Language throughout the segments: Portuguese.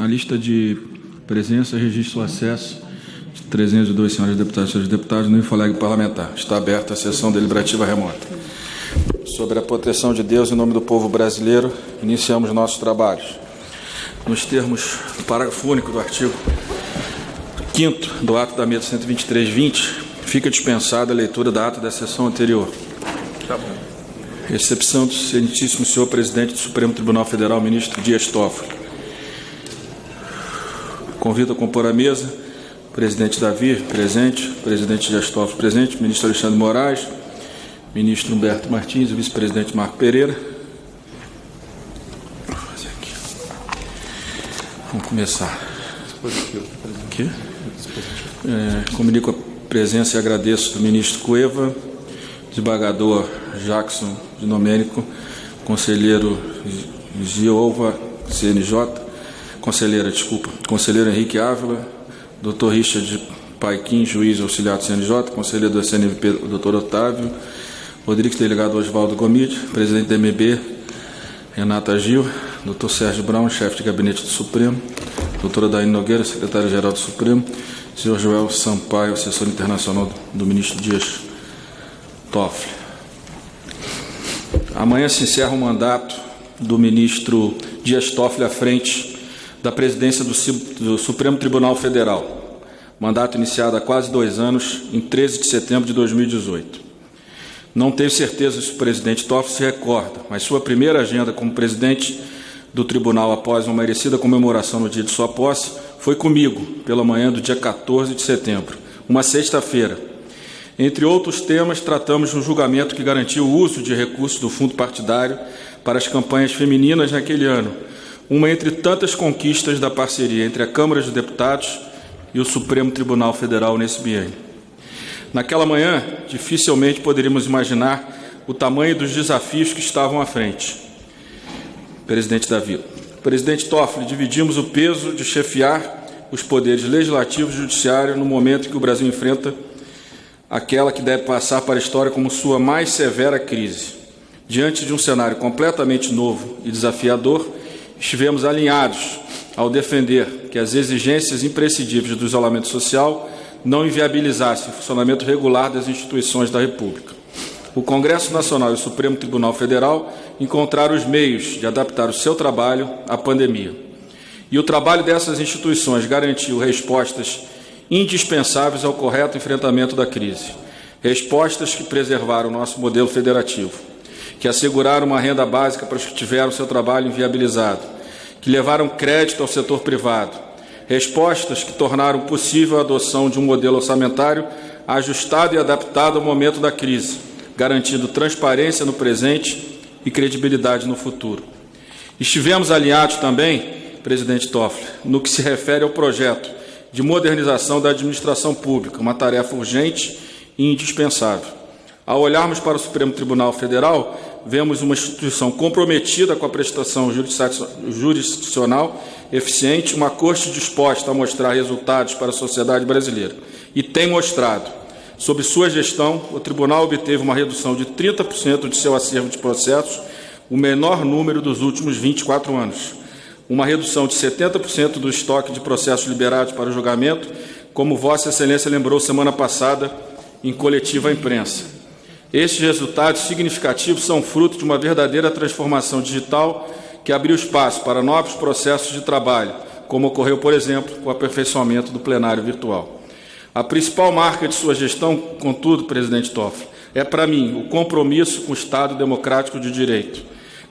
A lista de presença registra o acesso de 302 senhoras deputadas e senhores deputados no Infoleg parlamentar. Está aberta a sessão deliberativa remota. Sobre a proteção de Deus em nome do povo brasileiro, iniciamos nossos trabalhos. Nos termos do parágrafo único do artigo 5º do ato da mesa 123-20, fica dispensada a leitura da ata da sessão anterior. Tá bom. Exceção do excelentíssimo senhor presidente do Supremo Tribunal Federal, ministro Dias Toffoli. Convido a compor a mesa o presidente Davi, presente, o presidente Dias Toffoli, presente, o ministro Alexandre Moraes, ministro Humberto Martins, o vice-presidente Marco Pereira. Vou fazer aqui. Vamos começar. Aqui. Comunico a presença e agradeço do ministro Cueva, desembargador Jackson de Domênico, conselheiro Giova, CNJ, conselheiro Henrique Ávila, doutor Richard Paiquim, juiz auxiliar do CNJ, conselheiro do CNVP, doutor Otávio, Rodrigues, delegado Oswaldo Gomide, presidente do MB, Renata Gil, doutor Sérgio Brown, chefe de gabinete do Supremo, doutora Daine Nogueira, secretária-geral do Supremo, senhor Joel Sampaio, assessor internacional do ministro Dias Toffoli. Amanhã se encerra o mandato do ministro Dias Toffoli à frente da presidência do Supremo Tribunal Federal, mandato iniciado há quase 2 anos, em 13 de setembro de 2018. Não tenho certeza se o presidente Toffoli se recorda, mas sua primeira agenda como presidente do tribunal após uma merecida comemoração no dia de sua posse foi comigo, pela manhã do dia 14 de setembro, uma sexta-feira. Entre outros temas, tratamos de um julgamento que garantiu o uso de recursos do fundo partidário para as campanhas femininas naquele ano, uma entre tantas conquistas da parceria entre a Câmara dos Deputados e o Supremo Tribunal Federal nesse biênio. Naquela manhã, dificilmente poderíamos imaginar o tamanho dos desafios que estavam à frente. Presidente da Vila. Presidente Toffoli, dividimos o peso de chefiar os poderes legislativo e judiciário no momento que o Brasil enfrenta aquela que deve passar para a história como sua mais severa crise. Diante de um cenário completamente novo e desafiador, estivemos alinhados ao defender que as exigências imprescindíveis do isolamento social não inviabilizassem o funcionamento regular das instituições da República. O Congresso Nacional e o Supremo Tribunal Federal encontraram os meios de adaptar o seu trabalho à pandemia. E o trabalho dessas instituições garantiu respostas indispensáveis ao correto enfrentamento da crise. Respostas que preservaram o nosso modelo federativo, que asseguraram uma renda básica para os que tiveram seu trabalho inviabilizado, que levaram crédito ao setor privado. Respostas que tornaram possível a adoção de um modelo orçamentário ajustado e adaptado ao momento da crise, garantindo transparência no presente e credibilidade no futuro. Estivemos alinhados também, presidente Toffoli, no que se refere ao projeto de modernização da administração pública, uma tarefa urgente e indispensável. Ao olharmos para o Supremo Tribunal Federal, vemos uma instituição comprometida com a prestação jurisdicional eficiente, uma corte disposta a mostrar resultados para a sociedade brasileira. E tem mostrado. Sob sua gestão, o Tribunal obteve uma redução de 30% de seu acervo de processos, o menor número dos últimos 24 anos. Uma redução de 70% do estoque de processos liberados para o julgamento, como Vossa Excelência lembrou semana passada em coletiva à imprensa. Estes resultados significativos são fruto de uma verdadeira transformação digital que abriu espaço para novos processos de trabalho, como ocorreu, por exemplo, com o aperfeiçoamento do plenário virtual. A principal marca de sua gestão, contudo, presidente Toffoli, é, para mim, o compromisso com o Estado democrático de direito,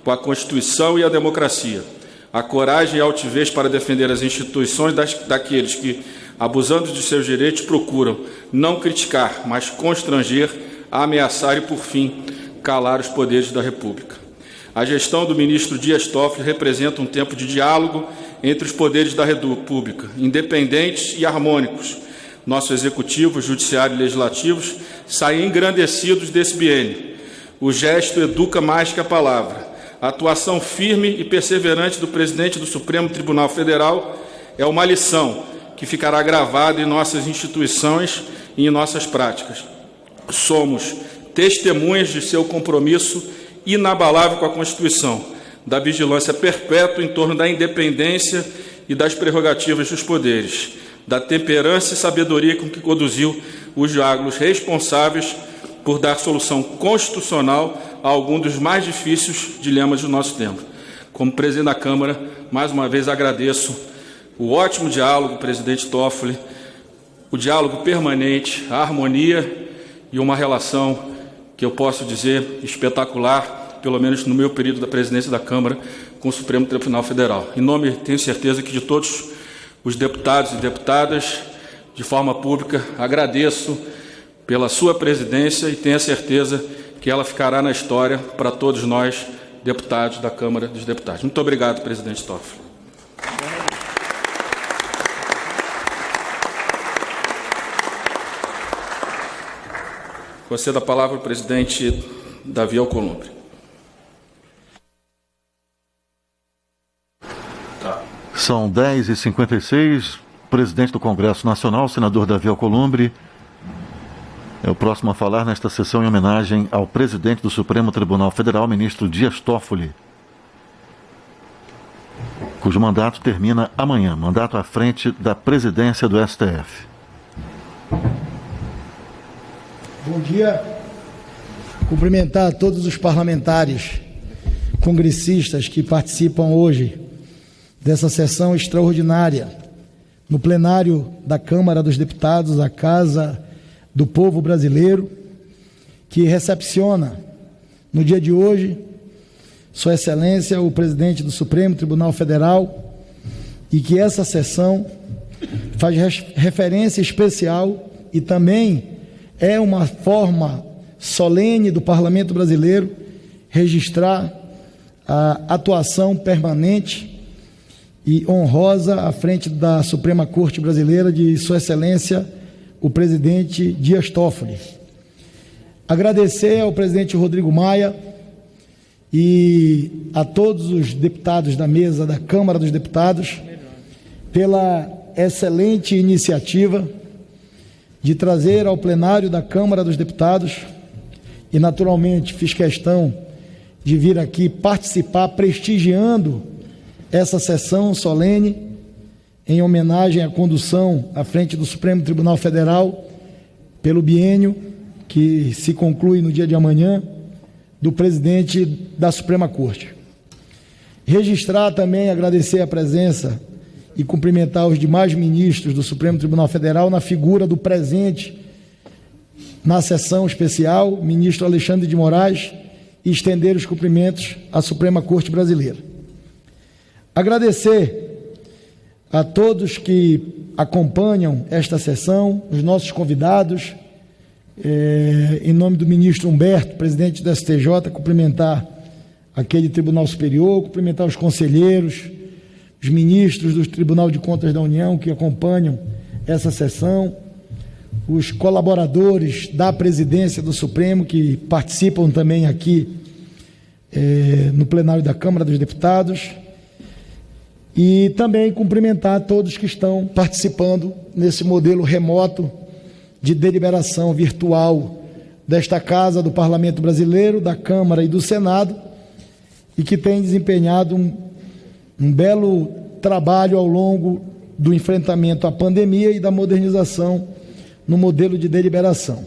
com a Constituição e a democracia, a coragem e a altivez para defender as instituições daqueles que, abusando de seus direitos, procuram não criticar, mas constranger, ameaçar e, por fim, calar os poderes da República. A gestão do ministro Dias Toffoli representa um tempo de diálogo entre os poderes da República, independentes e harmônicos. Nosso executivo, judiciário e legislativos saem engrandecidos desse biênio. O gesto educa mais que a palavra. A atuação firme e perseverante do presidente do Supremo Tribunal Federal é uma lição que ficará gravada em nossas instituições e em nossas práticas. Somos testemunhas de seu compromisso inabalável com a Constituição, da vigilância perpétua em torno da independência e das prerrogativas dos poderes, da temperança e sabedoria com que conduziu os diálogos responsáveis por dar solução constitucional a algum dos mais difíceis dilemas do nosso tempo. Como presidente da Câmara, mais uma vez agradeço o ótimo diálogo, presidente Toffoli, o diálogo permanente, a harmonia e uma relação que eu posso dizer espetacular, pelo menos no meu período da presidência da Câmara, com o Supremo Tribunal Federal. Em nome, tenho certeza que de todos os deputados e deputadas, de forma pública, agradeço pela sua presidência e tenho a certeza que ela ficará na história para todos nós, deputados da Câmara dos Deputados. Muito obrigado, presidente Toffoli. Concedo a palavra ao presidente Davi Alcolumbre. São 10h56. Presidente do Congresso Nacional, senador Davi Alcolumbre, é o próximo a falar nesta sessão em homenagem ao presidente do Supremo Tribunal Federal, ministro Dias Toffoli, cujo mandato termina amanhã, mandato à frente da presidência do STF. Bom dia. Cumprimentar todos os parlamentares, congressistas que participam hoje dessa sessão extraordinária no plenário da Câmara dos Deputados, a Casa do Povo Brasileiro, que recepciona no dia de hoje Sua Excelência, o presidente do Supremo Tribunal Federal, e que essa sessão faz referência especial e também é uma forma solene do Parlamento Brasileiro registrar a atuação permanente e honrosa à frente da Suprema Corte Brasileira de Sua Excelência, o presidente Dias Toffoli. Agradecer ao presidente Rodrigo Maia e a todos os deputados da mesa da Câmara dos Deputados pela excelente iniciativa de trazer ao plenário da Câmara dos Deputados, e naturalmente fiz questão de vir aqui participar, prestigiando essa sessão solene em homenagem à condução à frente do Supremo Tribunal Federal pelo biênio que se conclui no dia de amanhã do presidente da Suprema Corte. Registrar também, agradecer a presença e cumprimentar os demais ministros do Supremo Tribunal Federal na figura do presente na sessão especial, ministro Alexandre de Moraes, e estender os cumprimentos à Suprema Corte Brasileira. Agradecer a todos que acompanham esta sessão, os nossos convidados, em nome do ministro Humberto, presidente do STJ, cumprimentar aquele Tribunal Superior, cumprimentar os conselheiros, os ministros do Tribunal de Contas da União que acompanham essa sessão, os colaboradores da presidência do Supremo que participam também aqui no plenário da Câmara dos Deputados, e também cumprimentar todos que estão participando nesse modelo remoto de deliberação virtual desta Casa do Parlamento Brasileiro, da Câmara e do Senado, e que tem desempenhado um belo trabalho ao longo do enfrentamento à pandemia e da modernização no modelo de deliberação.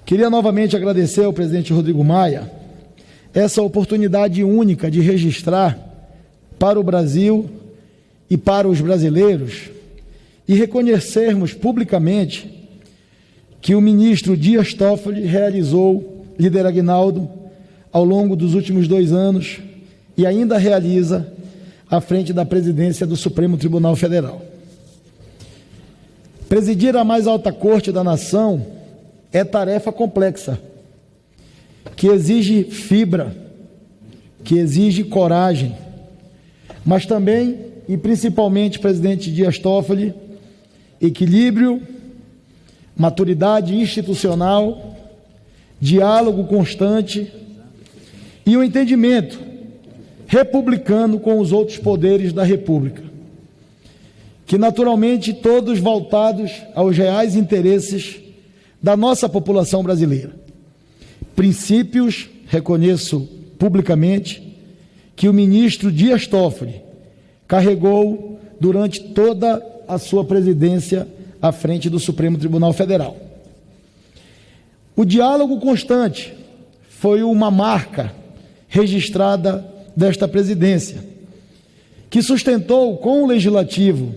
Queria novamente agradecer ao presidente Rodrigo Maia essa oportunidade única de registrar para o Brasil e para os brasileiros e reconhecermos publicamente que o ministro Dias Toffoli realizou, líder Aguinaldo, ao longo dos últimos 2 anos e ainda realiza à frente da presidência do Supremo Tribunal Federal. Presidir a mais alta corte da nação é tarefa complexa, que exige fibra, que exige coragem, mas também, e principalmente, presidente Dias Toffoli, equilíbrio, maturidade institucional, diálogo constante e um entendimento republicano com os outros poderes da República, que naturalmente todos voltados aos reais interesses da nossa população brasileira. Princípios, reconheço publicamente, que o ministro Dias Toffoli carregou durante toda a sua presidência à frente do Supremo Tribunal Federal. O diálogo constante foi uma marca registrada desta presidência, que sustentou com o Legislativo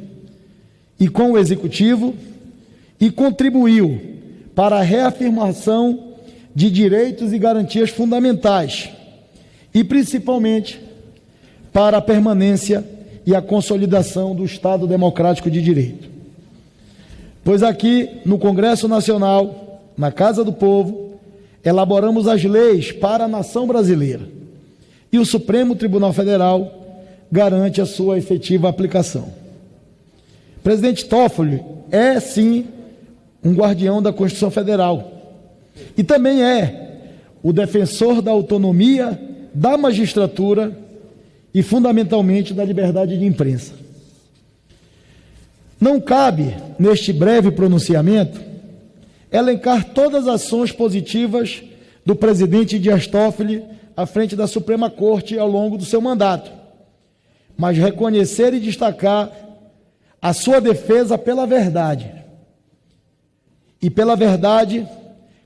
e com o Executivo e contribuiu para a reafirmação de direitos e garantias fundamentais e, principalmente, para a permanência e a consolidação do Estado Democrático de Direito. Pois aqui, no Congresso Nacional, na Casa do Povo, elaboramos as leis para a nação brasileira e o Supremo Tribunal Federal garante a sua efetiva aplicação. O presidente Toffoli é, sim, um guardião da Constituição Federal e também é o defensor da autonomia da magistratura e, fundamentalmente, da liberdade de imprensa. Não cabe, neste breve pronunciamento, elencar todas as ações positivas do presidente Dias Toffoli à frente da Suprema Corte ao longo do seu mandato, mas reconhecer e destacar a sua defesa pela verdade. E pela verdade,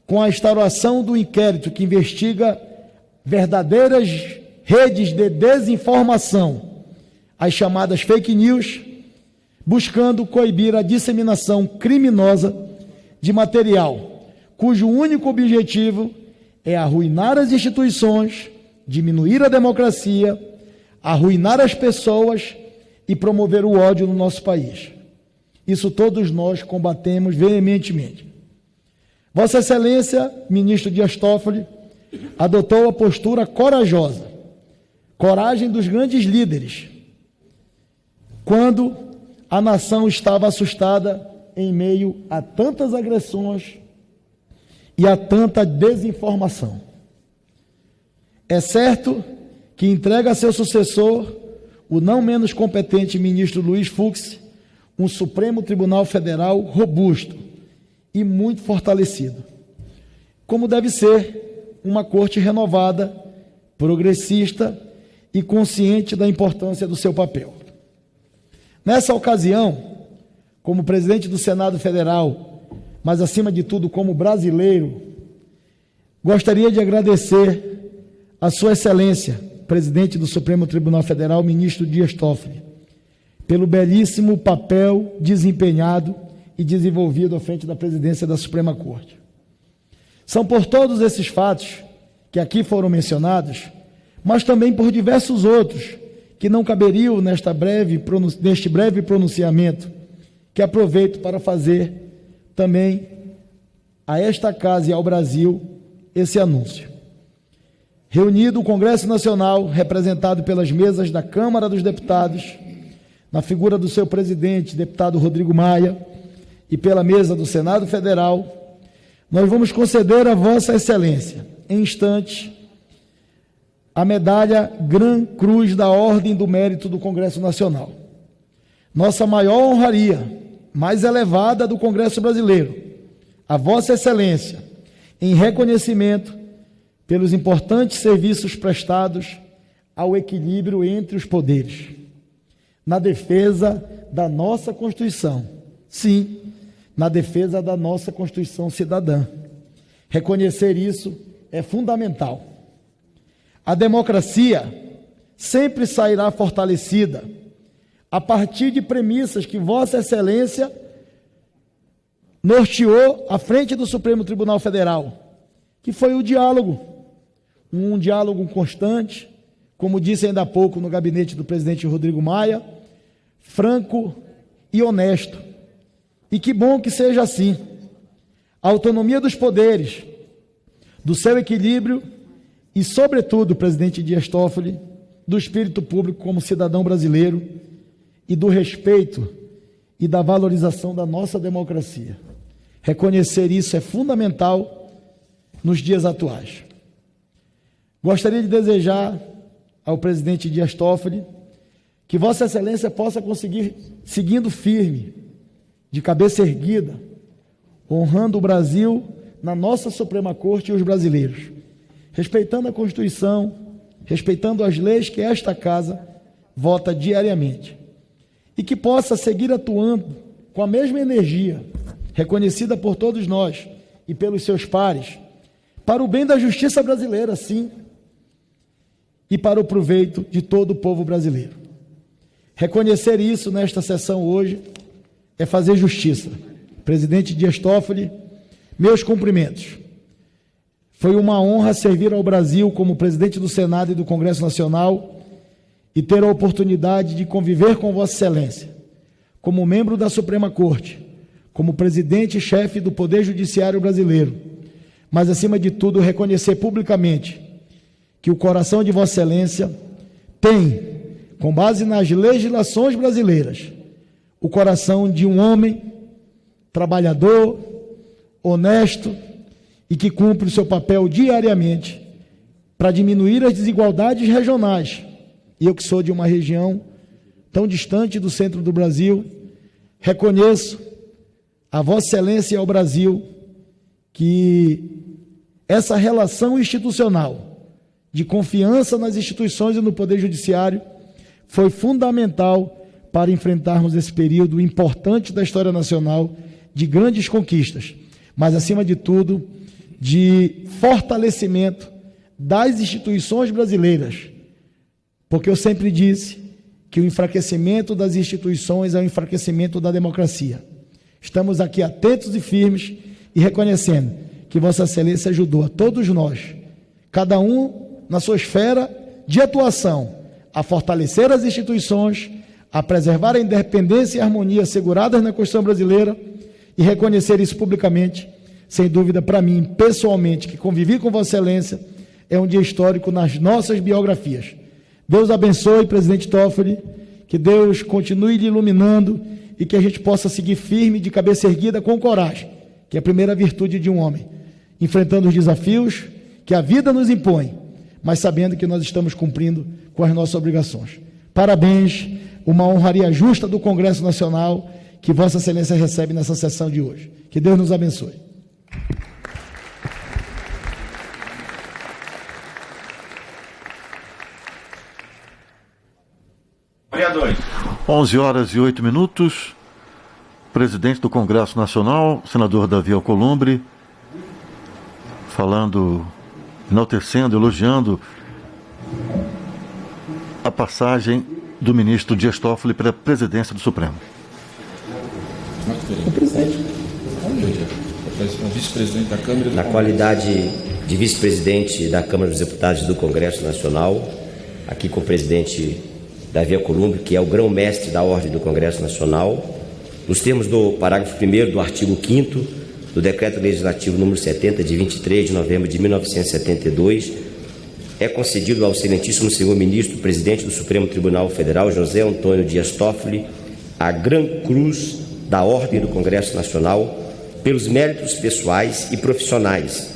com a instauração do inquérito que investiga verdadeiras redes de desinformação, as chamadas fake news, buscando coibir a disseminação criminosa de material, cujo único objetivo é arruinar as instituições, diminuir a democracia, arruinar as pessoas e promover o ódio no nosso país. Isso todos nós combatemos veementemente. Vossa Excelência, ministro Dias Toffoli, adotou a postura corajosa, coragem dos grandes líderes, quando a nação estava assustada em meio a tantas agressões e a tanta desinformação. É certo que entrega a seu sucessor, o não menos competente ministro Luiz Fux, um Supremo Tribunal Federal robusto e muito fortalecido, como deve ser uma corte renovada, progressista e consciente da importância do seu papel. Nessa ocasião, como presidente do Senado Federal, mas acima de tudo como brasileiro, gostaria de agradecer a Sua Excelência, presidente do Supremo Tribunal Federal, ministro Dias Toffoli, pelo belíssimo papel desempenhado e desenvolvido à frente da presidência da Suprema Corte. São por todos esses fatos que aqui foram mencionados, mas também por diversos outros que não caberiam neste breve pronunciamento, que aproveito para fazer também a esta casa e ao Brasil esse anúncio. Reunido o Congresso Nacional, representado pelas mesas da Câmara dos Deputados, na figura do seu presidente, deputado Rodrigo Maia, e pela mesa do Senado Federal, nós vamos conceder a Vossa Excelência, em instantes, a medalha Gran Cruz da Ordem do Mérito do Congresso Nacional. Nossa maior honraria, mais elevada do Congresso Brasileiro, a Vossa Excelência, em reconhecimento pelos importantes serviços prestados ao equilíbrio entre os poderes, na defesa da nossa Constituição, sim, na defesa da nossa Constituição cidadã. Reconhecer isso é fundamental. A democracia sempre sairá fortalecida a partir de premissas que Vossa Excelência norteou à frente do Supremo Tribunal Federal, que foi o diálogo, um diálogo constante, como disse ainda há pouco no gabinete do presidente Rodrigo Maia, franco e honesto. E que bom que seja assim. A autonomia dos poderes, do seu equilíbrio e, sobretudo, presidente Dias Toffoli, do espírito público como cidadão brasileiro e do respeito e da valorização da nossa democracia. Reconhecer isso é fundamental nos dias atuais. Gostaria de desejar ao presidente Dias Toffoli que Vossa Excelência possa conseguir, seguindo firme, de cabeça erguida, honrando o Brasil na nossa Suprema Corte e os brasileiros, respeitando a Constituição, respeitando as leis que esta casa vota diariamente e que possa seguir atuando com a mesma energia reconhecida por todos nós e pelos seus pares, para o bem da justiça brasileira, sim, e para o proveito de todo o povo brasileiro. Reconhecer isso nesta sessão hoje é fazer justiça. Presidente Dias Toffoli, meus cumprimentos. Foi uma honra servir ao Brasil como presidente do Senado e do Congresso Nacional e ter a oportunidade de conviver com Vossa Excelência, como membro da Suprema Corte, como presidente e chefe do Poder Judiciário brasileiro, mas, acima de tudo, reconhecer publicamente que o coração de Vossa Excelência tem, com base nas legislações brasileiras, o coração de um homem trabalhador, honesto e que cumpre o seu papel diariamente para diminuir as desigualdades regionais. E eu, que sou de uma região tão distante do centro do Brasil, reconheço a Vossa Excelência e ao Brasil que essa relação institucional de confiança nas instituições e no Poder Judiciário foi fundamental para enfrentarmos esse período importante da história nacional de grandes conquistas, mas, acima de tudo, de fortalecimento das instituições brasileiras, porque eu sempre disse que o enfraquecimento das instituições é o enfraquecimento da democracia. Estamos aqui atentos e firmes e reconhecendo que Vossa Excelência ajudou a todos nós, cada um na sua esfera de atuação, a fortalecer as instituições, a preservar a independência e a harmonia asseguradas na Constituição brasileira e reconhecer isso publicamente, sem dúvida para mim, pessoalmente, que convivi com Vossa Excelência, é um dia histórico nas nossas biografias. Deus abençoe, presidente Toffoli, que Deus continue lhe iluminando e que a gente possa seguir firme, de cabeça erguida, com coragem, que é a primeira virtude de um homem, enfrentando os desafios que a vida nos impõe, mas sabendo que nós estamos cumprindo com as nossas obrigações. Parabéns, uma honraria justa do Congresso Nacional que Vossa Excelência recebe nessa sessão de hoje. Que Deus nos abençoe. Vereadores. 11h08. Presidente do Congresso Nacional, senador Davi Alcolumbre, falando, enaltecendo, elogiando a passagem do ministro Dias Toffoli pela presidência do Supremo. O presidente. O vice-presidente da Câmara. Na qualidade de vice-presidente da Câmara dos Deputados do Congresso Nacional, aqui com o presidente Davi Alcolumbre, que é o grão-mestre da Ordem do Congresso Nacional, nos termos do parágrafo 1º do artigo 5º do Decreto Legislativo número 70, de 23 de novembro de 1972, é concedido ao excelentíssimo senhor ministro, presidente do Supremo Tribunal Federal, José Antônio Dias Toffoli, a Gran Cruz da Ordem do Congresso Nacional, pelos méritos pessoais e profissionais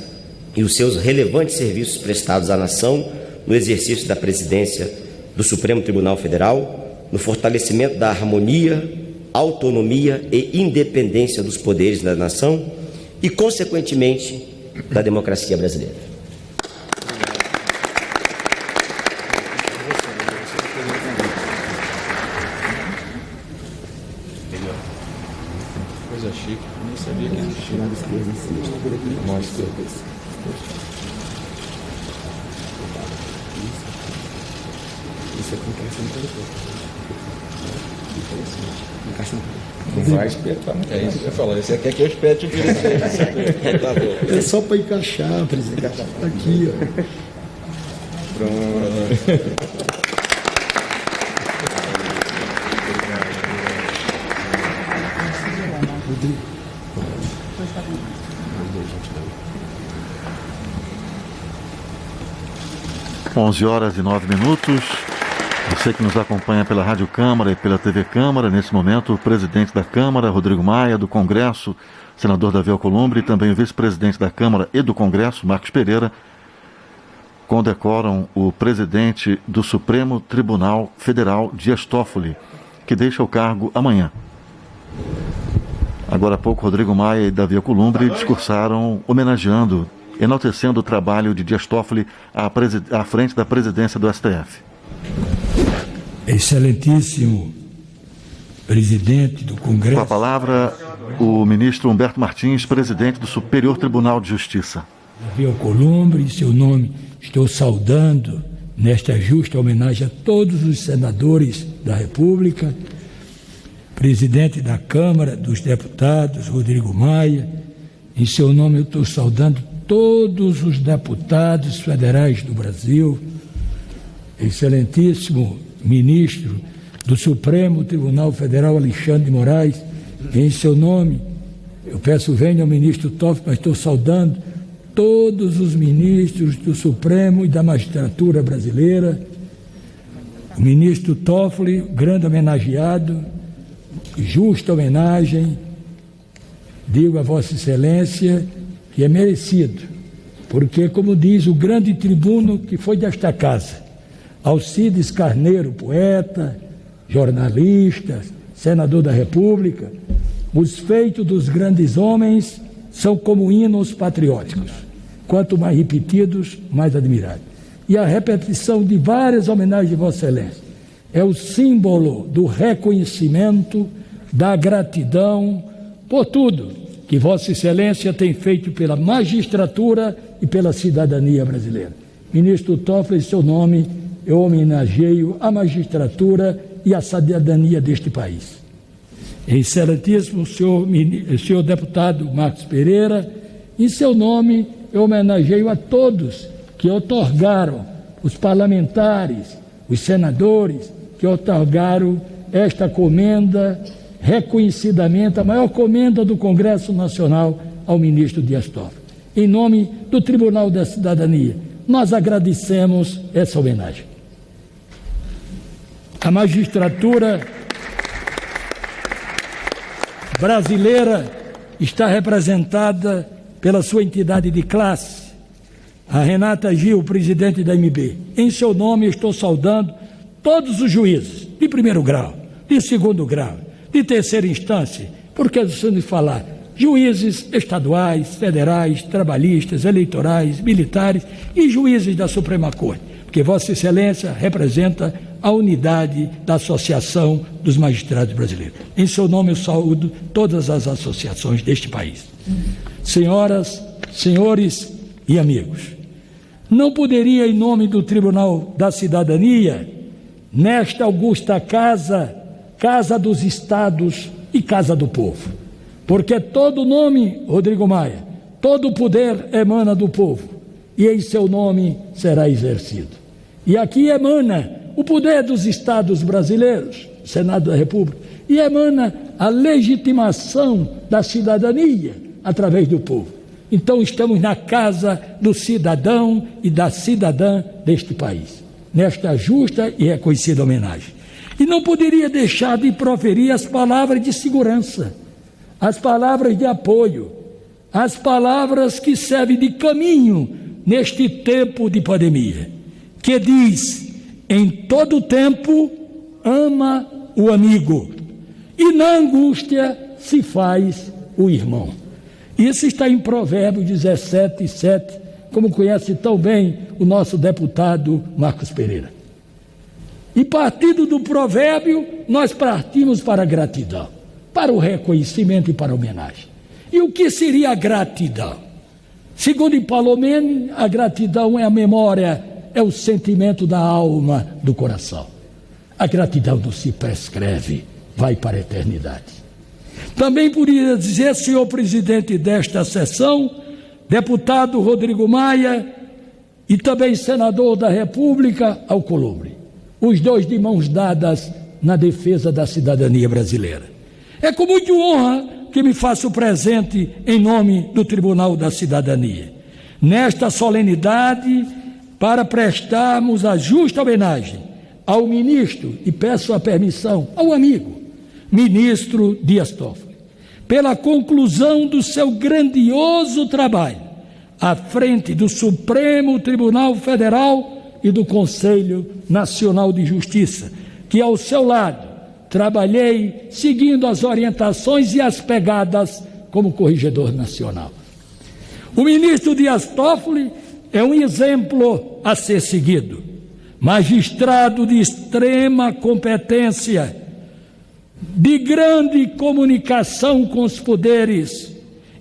e os seus relevantes serviços prestados à nação no exercício da presidência do Supremo Tribunal Federal, no fortalecimento da harmonia, autonomia e independência dos poderes da nação e, consequentemente, da democracia brasileira. Coisa chique, nem sabia que existia. Mostra. Isso aqui encaixa no telefone. Encaixa no telefone. Não vai espetar, não. É isso que eu ia falar. Você quer que eu espete o direito? Tá bom. É só para encaixar, presidente. Aqui, ó. Pronto. Rodrigo. 11h09. Você que nos acompanha pela Rádio Câmara e pela TV Câmara, nesse momento, o presidente da Câmara, Rodrigo Maia, do Congresso, senador Davi Alcolumbre, e também o vice-presidente da Câmara e do Congresso, Marcos Pereira, condecoram o presidente do Supremo Tribunal Federal, Dias Toffoli, que deixa o cargo amanhã. Agora há pouco, Rodrigo Maia e Davi Alcolumbre discursaram homenageando, enaltecendo o trabalho de Dias Toffoli à frente da presidência do STF. Excelentíssimo presidente do Congresso. Com a palavra, o ministro Humberto Martins, presidente do Superior Tribunal de Justiça. Davi Alcolumbre, em seu nome, estou saudando nesta justa homenagem a todos os senadores da República, presidente da Câmara dos Deputados, Rodrigo Maia. Em seu nome eu estou saudando todos os deputados federais do Brasil, excelentíssimo ministro do Supremo Tribunal Federal, Alexandre de Moraes. Em seu nome, eu peço venha ao ministro Toffoli, mas estou saudando todos os ministros do Supremo e da magistratura brasileira. O ministro Toffoli, grande homenageado, justa homenagem, digo a Vossa Excelência que é merecido, porque, como diz o grande tribuno que foi desta casa, Alcides Carneiro, poeta, jornalista, senador da República, os feitos dos grandes homens são como hinos patrióticos, quanto mais repetidos, mais admirados. E a repetição de várias homenagens de Vossa Excelência é o símbolo do reconhecimento, da gratidão por tudo que Vossa Excelência tem feito pela magistratura e pela cidadania brasileira. Ministro Toffoli, em seu nome, eu homenageio a magistratura e a cidadania deste país. Excelentíssimo senhor deputado Marcos Pereira, em seu nome, eu homenageio a todos que outorgaram, os parlamentares, os senadores, que outorgaram esta comenda, reconhecidamente a maior comenda do Congresso Nacional ao ministro Dias Toffoli. Em nome do Tribunal da Cidadania, nós agradecemos essa homenagem. A magistratura brasileira está representada pela sua entidade de classe, a Renata Gil, presidente da MB. Em seu nome, estou saudando todos os juízes de primeiro grau, de segundo grau, de terceira instância, porque se nos falar juízes estaduais, federais, trabalhistas, eleitorais, militares e juízes da Suprema Corte, porque Vossa Excelência representa a unidade da Associação dos Magistrados Brasileiros. Em seu nome eu saúdo todas as associações deste país. Senhoras, senhores e amigos, não poderia, em nome do Tribunal da Cidadania, nesta augusta casa, Casa dos Estados e Casa do Povo, porque todo nome, Rodrigo Maia, todo poder emana do povo, e em seu nome será exercido. E aqui emana o poder dos Estados brasileiros, Senado da República, e emana a legitimação da cidadania através do povo. Então estamos na casa do cidadão e da cidadã deste país, nesta justa e reconhecida homenagem. E não poderia deixar de proferir as palavras de segurança, as palavras de apoio, as palavras que servem de caminho neste tempo de pandemia, que diz: em todo tempo ama o amigo, e na angústia se faz o irmão. Isso está em Provérbios 17:7, como conhece tão bem o nosso deputado Marcos Pereira. E partindo do provérbio, nós partimos para a gratidão, para o reconhecimento e para a homenagem. E o que seria a gratidão? Segundo Palomene, a gratidão é a memória, é o sentimento da alma, do coração. A gratidão não se prescreve, vai para a eternidade. Também poderia dizer, senhor presidente desta sessão, deputado Rodrigo Maia e também senador da República, Alcolumbre, os dois de mãos dadas na defesa da cidadania brasileira. É com muita honra que me faço presente em nome do Tribunal da Cidadania, nesta solenidade, para prestarmos a justa homenagem ao ministro, e peço a permissão ao amigo, ministro Dias Toffoli, pela conclusão do seu grandioso trabalho à frente do Supremo Tribunal Federal e do Conselho Nacional de Justiça, que ao seu lado trabalhei seguindo as orientações e as pegadas como corregedor nacional. O ministro Dias Toffoli é um exemplo a ser seguido, magistrado de extrema competência, de grande comunicação com os poderes,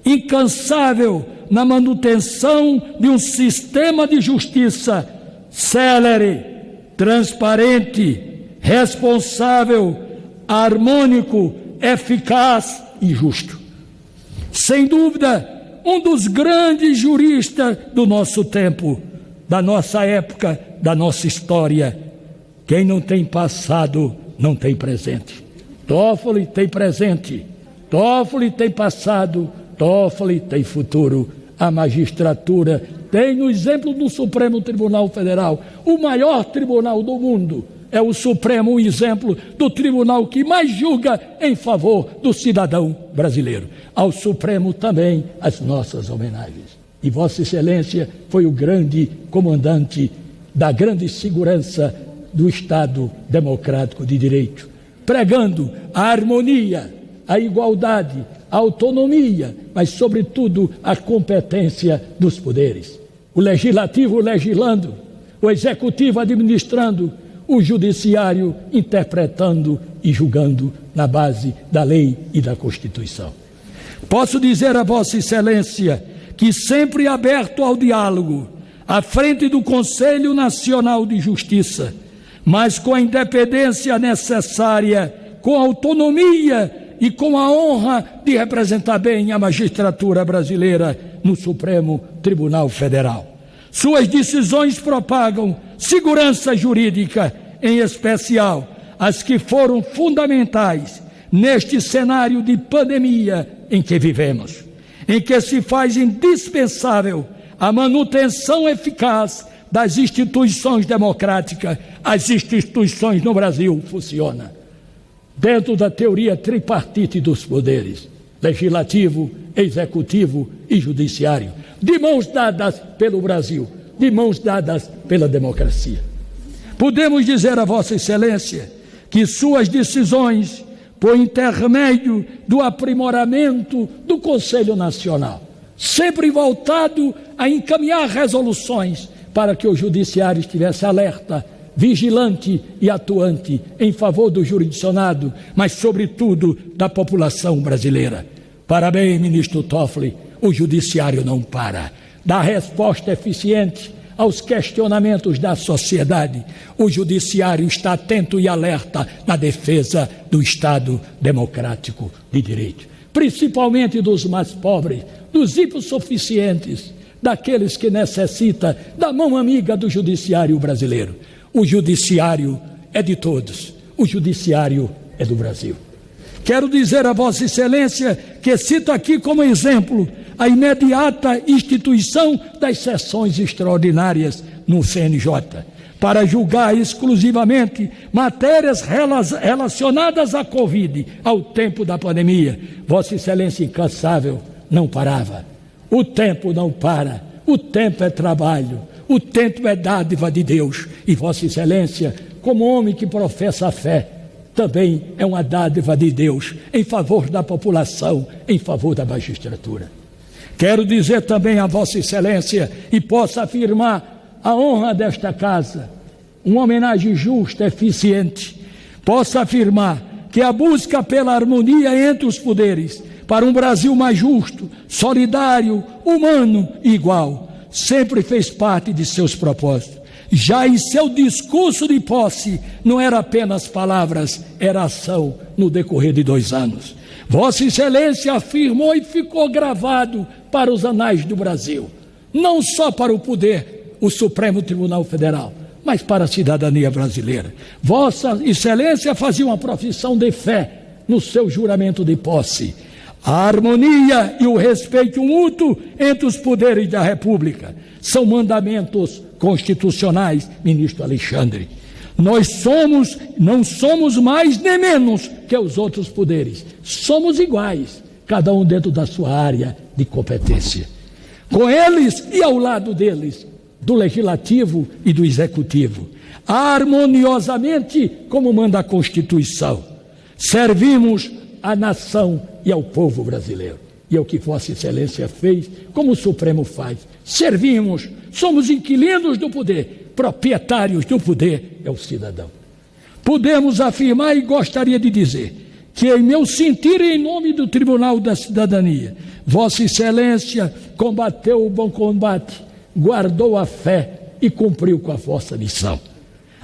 incansável na manutenção de um sistema de justiça célere, transparente, responsável, harmônico, eficaz e justo. Sem dúvida, um dos grandes juristas do nosso tempo, da nossa época, da nossa história. Quem não tem passado, não tem presente. Toffoli tem presente, Toffoli tem passado, Toffoli tem futuro. A magistratura tem, no exemplo do Supremo Tribunal Federal, o maior tribunal do mundo, é o Supremo, um exemplo do tribunal que mais julga em favor do cidadão brasileiro. Ao Supremo também as nossas homenagens. E Vossa Excelência foi o grande comandante da grande segurança do Estado Democrático de Direito, pregando a harmonia, a igualdade, a autonomia, mas, sobretudo, a competência dos poderes. O Legislativo legislando, o Executivo administrando, o Judiciário interpretando e julgando na base da lei e da Constituição. Posso dizer a Vossa Excelência que, sempre aberto ao diálogo, à frente do Conselho Nacional de Justiça, mas com a independência necessária, com a autonomia e com a honra de representar bem a magistratura brasileira no Supremo Tribunal Federal. Suas decisões propagam segurança jurídica, em especial as que foram fundamentais neste cenário de pandemia em que vivemos, em que se faz indispensável a manutenção eficaz das instituições democráticas. As instituições no Brasil funcionam dentro da teoria tripartite dos poderes, legislativo, executivo e judiciário, de mãos dadas pelo Brasil, de mãos dadas pela democracia. Podemos dizer a Vossa Excelência que suas decisões, por intermédio do aprimoramento do Conselho Nacional, sempre voltado a encaminhar resoluções para que o Judiciário estivesse alerta, vigilante e atuante em favor do jurisdicionado, mas, sobretudo, da população brasileira. Parabéns, ministro Toffoli, o Judiciário não para. Dá resposta eficiente aos questionamentos da sociedade. O Judiciário está atento e alerta na defesa do Estado Democrático de Direito, principalmente dos mais pobres, dos hipossuficientes, daqueles que necessitam da mão amiga do Judiciário brasileiro. O Judiciário é de todos, o Judiciário é do Brasil. Quero dizer a Vossa Excelência que cito aqui como exemplo a imediata instituição das sessões extraordinárias no CNJ, para julgar exclusivamente matérias relacionadas à Covid, ao tempo da pandemia. Vossa Excelência incansável não parava. O tempo não para, o tempo é trabalho, o tempo é dádiva de Deus. E Vossa Excelência, como homem que professa a fé, também é uma dádiva de Deus em favor da população, em favor da magistratura. Quero dizer também a Vossa Excelência, e posso afirmar a honra desta casa, uma homenagem justa, eficiente, posso afirmar que a busca pela harmonia entre os poderes, para um Brasil mais justo, solidário, humano e igual, sempre fez parte de seus propósitos. Já em seu discurso de posse, não era apenas palavras, era ação no decorrer de 2 anos. Vossa Excelência afirmou e ficou gravado para os anais do Brasil, não só para o poder, o Supremo Tribunal Federal, mas para a cidadania brasileira. Vossa Excelência fazia uma profissão de fé no seu juramento de posse. A harmonia e o respeito mútuo entre os poderes da República são mandamentos constitucionais, ministro Alexandre. Nós não somos mais nem menos que os outros poderes. Somos iguais, cada um dentro da sua área de competência. Com eles e ao lado deles, do Legislativo e do Executivo, harmoniosamente, como manda a Constituição, servimos à nação e ao povo brasileiro. E é o que Vossa Excelência fez, como o Supremo faz. Servimos, somos inquilinos do poder, proprietários do poder é o cidadão. Podemos afirmar, e gostaria de dizer, que em meu sentir e em nome do Tribunal da Cidadania, Vossa Excelência combateu o bom combate, guardou a fé e cumpriu com a vossa missão.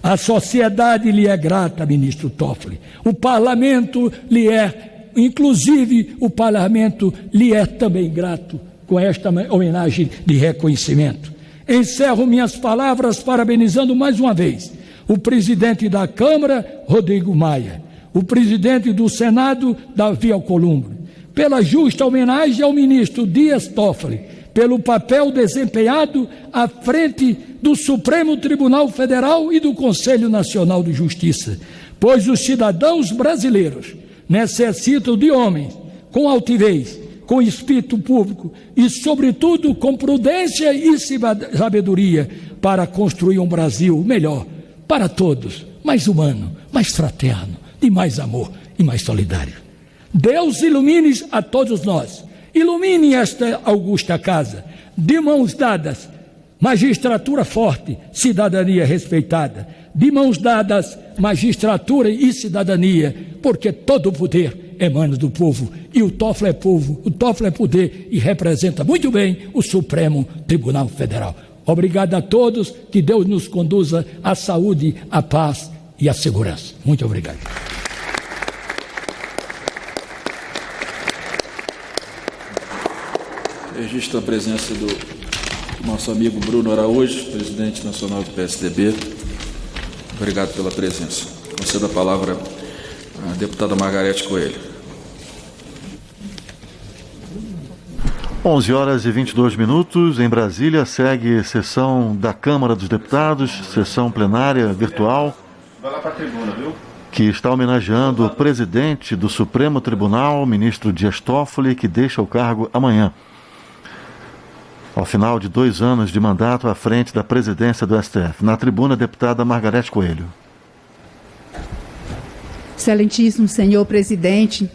A sociedade lhe é grata, ministro Toffoli. O parlamento lhe é, inclusive o parlamento lhe é também grato com esta homenagem de reconhecimento. Encerro minhas palavras parabenizando mais uma vez o presidente da Câmara, Rodrigo Maia, o presidente do Senado, Davi Alcolumbre, pela justa homenagem ao ministro Dias Toffoli, pelo papel desempenhado à frente do Supremo Tribunal Federal e do Conselho Nacional de Justiça, pois os cidadãos brasileiros necessitam de homens com altivez, com espírito público e, sobretudo, com prudência e sabedoria para construir um Brasil melhor para todos, mais humano, mais fraterno, de mais amor e mais solidário. Deus ilumine a todos nós, ilumine esta augusta casa, de mãos dadas, magistratura forte, cidadania respeitada, de mãos dadas, magistratura e cidadania, porque todo o poder emana do povo, e o Toffoli é povo, o Toffoli é poder e representa muito bem o Supremo Tribunal Federal. Obrigado a todos, que Deus nos conduza à saúde, à paz e à segurança. Muito obrigado. Registro a presença do nosso amigo Bruno Araújo, presidente nacional do PSDB. Obrigado pela presença. Concedo a palavra à deputada Margarete Coelho. 11h22, em Brasília, segue sessão da Câmara dos Deputados, sessão plenária virtual, que está homenageando o presidente do Supremo Tribunal, ministro Dias Toffoli, que deixa o cargo amanhã, ao final de 2 anos de mandato à frente da presidência do STF. Na tribuna, a deputada Margarete Coelho. Excelentíssimo senhor presidente,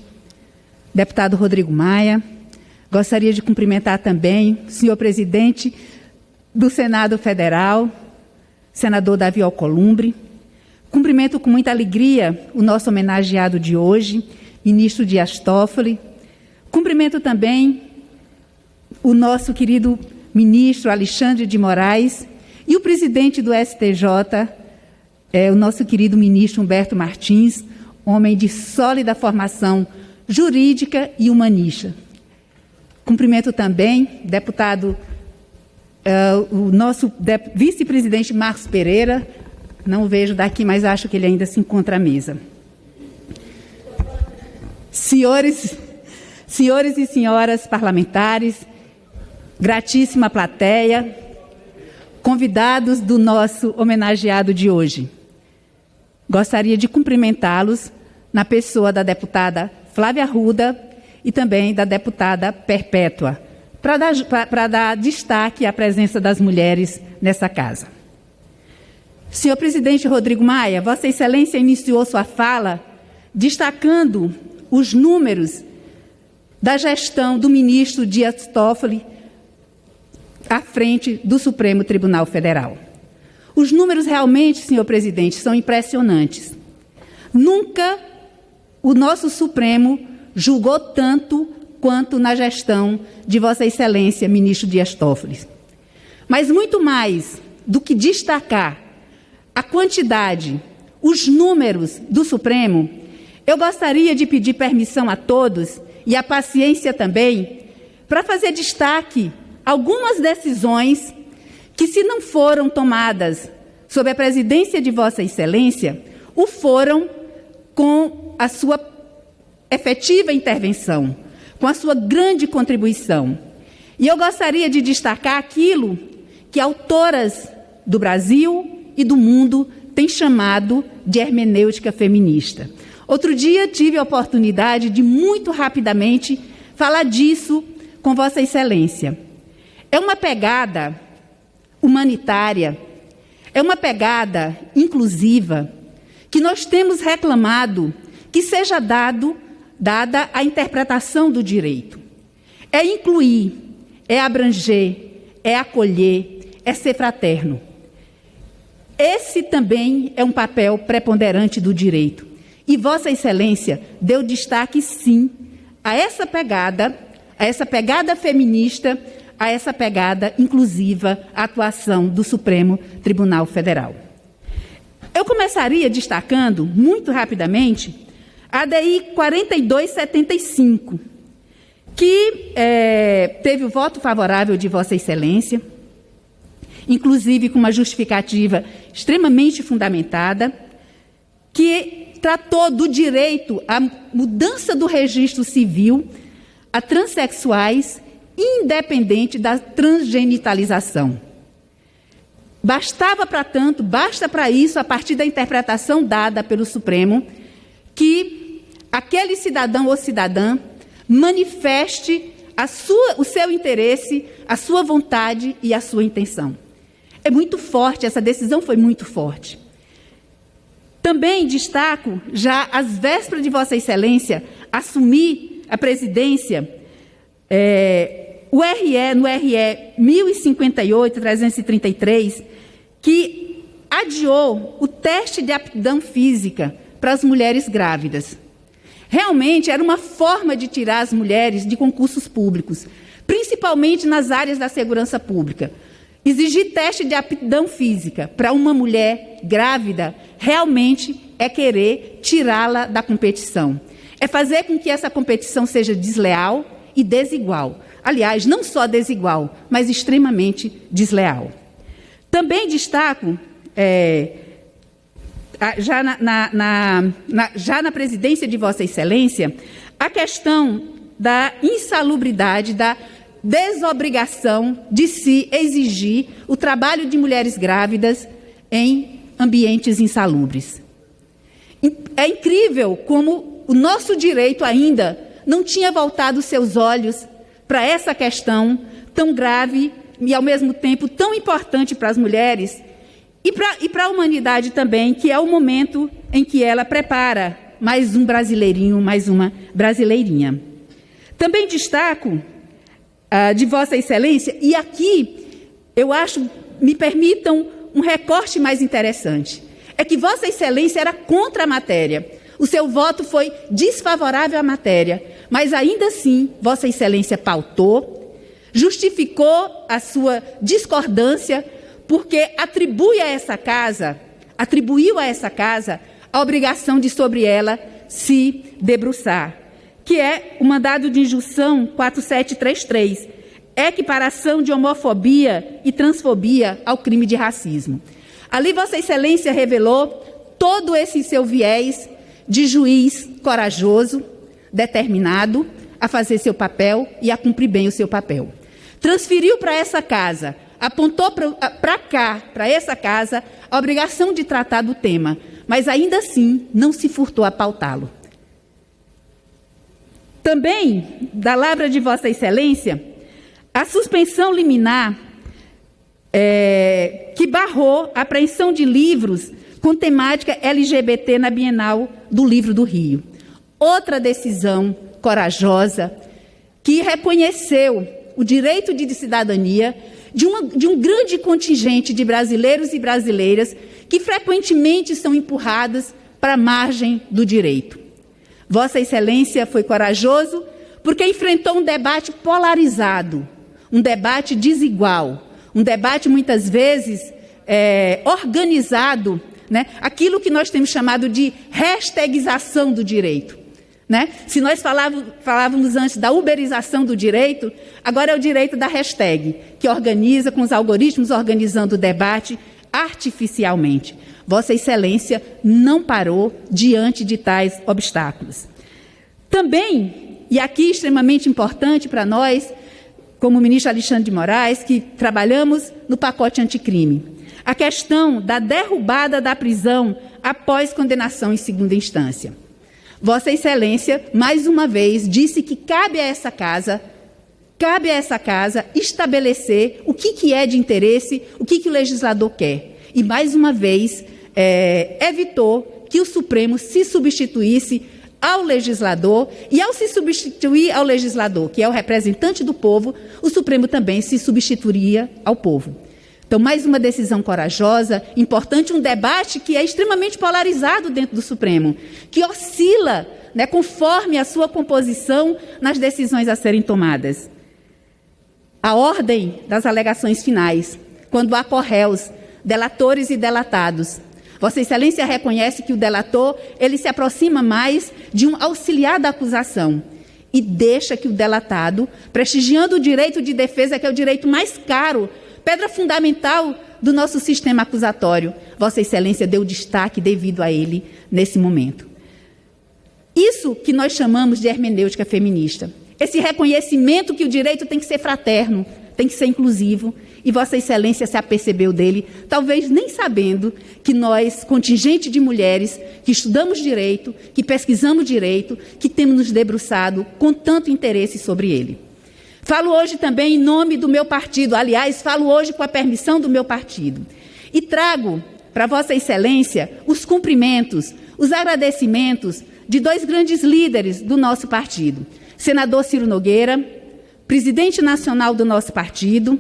deputado Rodrigo Maia, gostaria de cumprimentar também o senhor presidente do Senado Federal, senador Davi Alcolumbre. Cumprimento com muita alegria o nosso homenageado de hoje, ministro Dias Toffoli. Cumprimento também o nosso querido ministro Alexandre de Moraes e o presidente do STJ, o nosso querido ministro Humberto Martins, homem de sólida formação jurídica e humanista. Cumprimento também o nosso vice-presidente Marcos Pereira, não o vejo daqui, mas acho que ele ainda se encontra à mesa. Senhores e senhoras parlamentares, gratíssima plateia, convidados do nosso homenageado de hoje. Gostaria de cumprimentá-los na pessoa da deputada Flávia Arruda e também da deputada Perpétua, para dar destaque à presença das mulheres nessa casa. Senhor presidente Rodrigo Maia, Vossa Excelência iniciou sua fala destacando os números da gestão do ministro Dias Toffoli à frente do Supremo Tribunal Federal. Os números realmente, senhor presidente, são impressionantes. Nunca o nosso Supremo julgou tanto quanto na gestão de Vossa Excelência, ministro Dias Toffoli. Mas muito mais do que destacar a quantidade, os números do Supremo, eu gostaria de pedir permissão a todos e a paciência também para fazer destaque algumas decisões que, se não foram tomadas sob a presidência de Vossa Excelência, o foram com a sua efetiva intervenção, com a sua grande contribuição. E eu gostaria de destacar aquilo que autoras do Brasil e do mundo têm chamado de hermenêutica feminista. Outro dia tive a oportunidade de, muito rapidamente, falar disso com Vossa Excelência. É uma pegada humanitária, é uma pegada inclusiva, que nós temos reclamado que seja dada a interpretação do direito. É incluir, é abranger, é acolher, é ser fraterno. Esse também é um papel preponderante do direito. E Vossa Excelência deu destaque, sim, a essa pegada feminista, a essa pegada inclusiva, a atuação do Supremo Tribunal Federal. Eu começaria destacando, muito rapidamente, a ADI 4275, que teve o voto favorável de Vossa Excelência, inclusive com uma justificativa extremamente fundamentada, que tratou do direito à mudança do registro civil a transexuais, independente da transgenitalização. Basta para isso, a partir da interpretação dada pelo Supremo, que aquele cidadão ou cidadã manifeste o seu interesse, a sua vontade e a sua intenção. É muito forte, essa decisão foi muito forte. Também destaco, já às vésperas de Vossa Excelência assumir a presidência, no RE 1058-333, que adiou o teste de aptidão física para as mulheres grávidas. Realmente era uma forma de tirar as mulheres de concursos públicos, principalmente nas áreas da segurança pública. Exigir teste de aptidão física para uma mulher grávida realmente é querer tirá-la da competição. É fazer com que essa competição seja desleal e desigual. Aliás, não só desigual, mas extremamente desleal. Também destaco, já na presidência de Vossa Excelência, a questão da insalubridade, da desobrigação de se exigir o trabalho de mulheres grávidas em ambientes insalubres. É incrível como o nosso direito ainda não tinha voltado seus olhos para essa questão tão grave e, ao mesmo tempo, tão importante para as mulheres e para a humanidade também, que é o momento em que ela prepara mais um brasileirinho, mais uma brasileirinha. Também destaco de Vossa Excelência, e aqui eu acho, me permitam um recorte mais interessante, é que Vossa Excelência era contra a matéria. O seu voto foi desfavorável à matéria, mas ainda assim Vossa Excelência pautou, justificou a sua discordância, porque atribuiu a essa casa a obrigação de sobre ela se debruçar, que é o mandado de injunção 4733, equiparação de homofobia e transfobia ao crime de racismo. Ali Vossa Excelência revelou todo esse seu viés de juiz corajoso, determinado a fazer seu papel e a cumprir bem o seu papel. Transferiu para essa casa, apontou para essa casa, a obrigação de tratar do tema, mas ainda assim não se furtou a pautá-lo. Também, da lavra de Vossa Excelência, a suspensão liminar que barrou a apreensão de livros com temática LGBT na Bienal do Livro do Rio. Outra decisão corajosa que reconheceu o direito de cidadania de um grande contingente de brasileiros e brasileiras que frequentemente são empurradas para a margem do direito. Vossa Excelência foi corajoso porque enfrentou um debate polarizado, um debate desigual, um debate muitas vezes organizado, né? Aquilo que nós temos chamado de hashtagização do direito. Né? Se nós falávamos antes da uberização do direito, agora é o direito da hashtag, que organiza com os algoritmos organizando o debate artificialmente. Vossa Excelência não parou diante de tais obstáculos. Também, e aqui extremamente importante para nós, como o ministro Alexandre de Moraes, que trabalhamos no pacote anticrime, a questão da derrubada da prisão após condenação em segunda instância. Vossa Excelência, mais uma vez, disse que cabe a essa casa estabelecer o que é de interesse, o que o legislador quer. E, mais uma vez, evitou que o Supremo se substituísse ao legislador, e ao se substituir ao legislador, que é o representante do povo, o Supremo também se substituiria ao povo. Então, mais uma decisão corajosa, importante, um debate que é extremamente polarizado dentro do Supremo, que oscila, né, conforme a sua composição nas decisões a serem tomadas. A ordem das alegações finais, quando há corréus, delatores e delatados. Vossa Excelência reconhece que o delator, ele se aproxima mais de um auxiliar da acusação e deixa que o delatado, prestigiando o direito de defesa, que é o direito mais caro, pedra fundamental do nosso sistema acusatório, Vossa Excelência deu destaque devido a ele nesse momento. Isso que nós chamamos de hermenêutica feminista. Esse reconhecimento que o direito tem que ser fraterno, tem que ser inclusivo, e Vossa Excelência se apercebeu dele, talvez nem sabendo que nós, contingente de mulheres que estudamos direito, que pesquisamos direito, que temos nos debruçado com tanto interesse sobre ele. Falo hoje também em nome do meu partido, aliás, falo hoje com a permissão do meu partido. E trago para Vossa Excelência os cumprimentos, os agradecimentos de dois grandes líderes do nosso partido. Senador Ciro Nogueira, presidente nacional do nosso partido,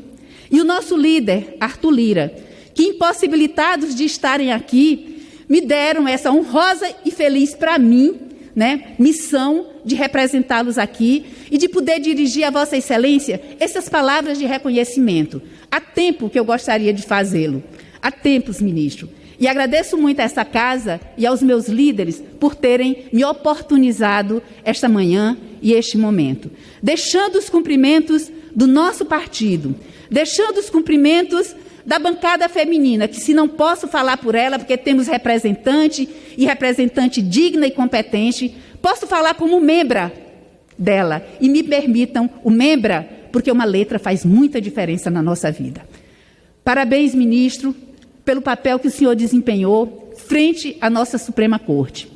e o nosso líder, Arthur Lira, que, impossibilitados de estarem aqui, me deram essa honrosa e feliz para mim, né, missão de representá-los aqui e de poder dirigir a Vossa Excelência essas palavras de reconhecimento. Há tempo que eu gostaria de fazê-lo. Há tempos, ministro. E agradeço muito a essa casa e aos meus líderes por terem me oportunizado esta manhã e este momento. Deixando os cumprimentos do nosso partido, deixando os cumprimentos da bancada feminina, que se não posso falar por ela, porque temos representante e representante digna e competente, posso falar como membra dela. E me permitam o membra, porque uma letra faz muita diferença na nossa vida. Parabéns, ministro, pelo papel que o senhor desempenhou frente à nossa Suprema Corte.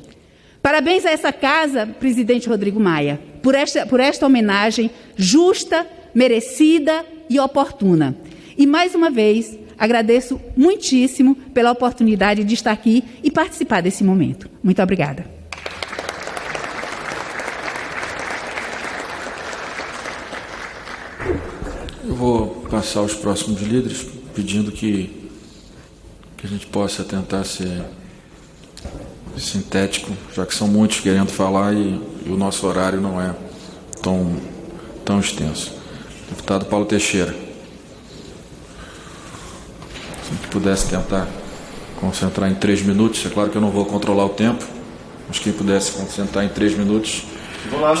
Parabéns a essa casa, presidente Rodrigo Maia, por esta homenagem justa, merecida e oportuna. E, mais uma vez, agradeço muitíssimo pela oportunidade de estar aqui e participar desse momento. Muito obrigada. Eu vou passar aos próximos líderes, pedindo que a gente possa tentar ser sintético, já que são muitos querendo falar e o nosso horário não é tão extenso. Deputado Paulo Teixeira. Se pudesse tentar concentrar em 3 minutos, é claro que eu não vou controlar o tempo, mas quem pudesse concentrar em 3 minutos,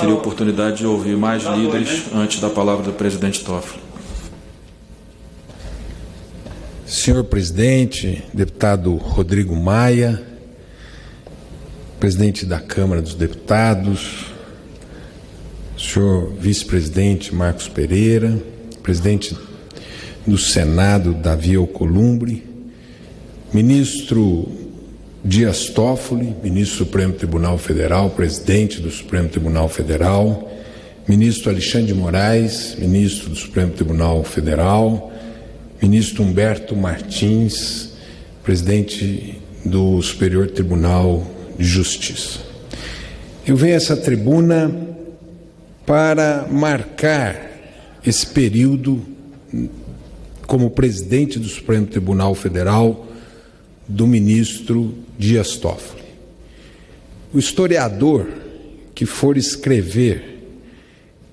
teria a oportunidade de ouvir mais líderes antes da palavra do presidente Toffoli. Senhor presidente, deputado Rodrigo Maia, presidente da Câmara dos Deputados, senhor vice-presidente Marcos Pereira, presidente do Senado Davi Alcolumbre, ministro Dias Toffoli, ministro do Supremo Tribunal Federal, presidente do Supremo Tribunal Federal, ministro Alexandre de Moraes, ministro do Supremo Tribunal Federal, ministro Humberto Martins, presidente do Superior Tribunal de Justiça. Eu venho a essa tribuna para marcar esse período como presidente do Supremo Tribunal Federal do ministro Dias Toffoli. O historiador que for escrever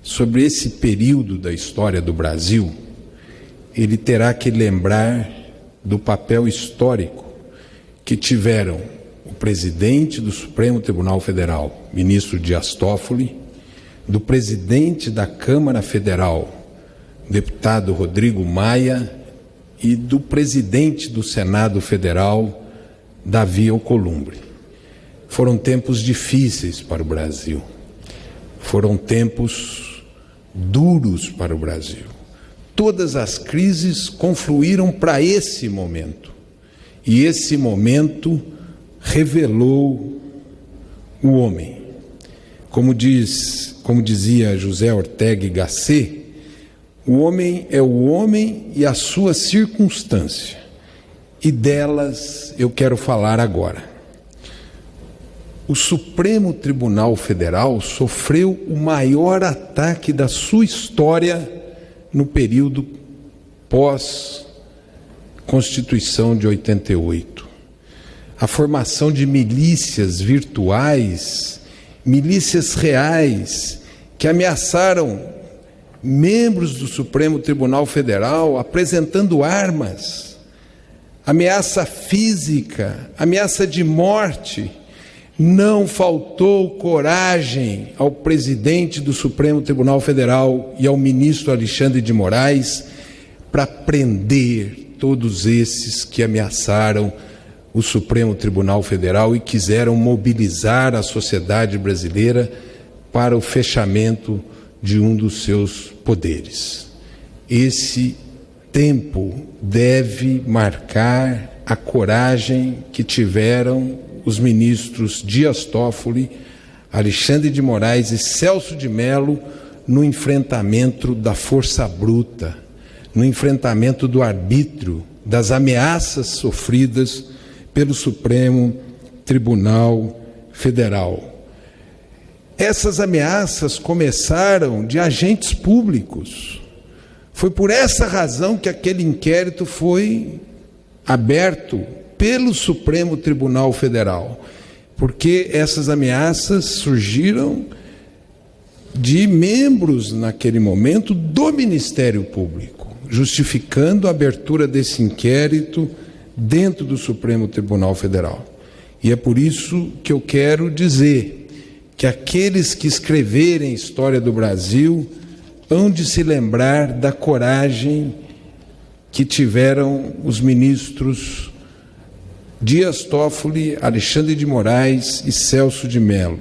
sobre esse período da história do Brasil, ele terá que lembrar do papel histórico que tiveram o presidente do Supremo Tribunal Federal, ministro Dias Toffoli, do presidente da Câmara Federal, deputado Rodrigo Maia, e do presidente do Senado Federal, Davi Alcolumbre. Foram tempos difíceis para o Brasil, foram tempos duros para o Brasil. Todas as crises confluíram para esse momento, e esse momento revelou o homem. Como dizia José Ortega y Gasset, o homem é o homem e a sua circunstância, e delas eu quero falar agora. O Supremo Tribunal Federal sofreu o maior ataque da sua história no período Constituição de 88. A formação de milícias virtuais, milícias reais, que ameaçaram membros do Supremo Tribunal Federal apresentando armas, ameaça física, ameaça de morte. Não faltou coragem ao presidente do Supremo Tribunal Federal e ao ministro Alexandre de Moraes para prender todos esses que ameaçaram o Supremo Tribunal Federal e quiseram mobilizar a sociedade brasileira para o fechamento de um dos seus poderes. Esse tempo deve marcar a coragem que tiveram os ministros Dias Toffoli, Alexandre de Moraes e Celso de Mello no enfrentamento da força bruta, no enfrentamento do arbítrio, das ameaças sofridas pelo Supremo Tribunal Federal. Essas ameaças começaram de agentes públicos. Foi por essa razão que aquele inquérito foi aberto pelo Supremo Tribunal Federal, porque essas ameaças surgiram de membros, naquele momento, do Ministério Público, justificando a abertura desse inquérito dentro do Supremo Tribunal Federal. E é por isso que eu quero dizer que aqueles que escreverem a história do Brasil hão de se lembrar da coragem que tiveram os ministros Dias Toffoli, Alexandre de Moraes e Celso de Mello.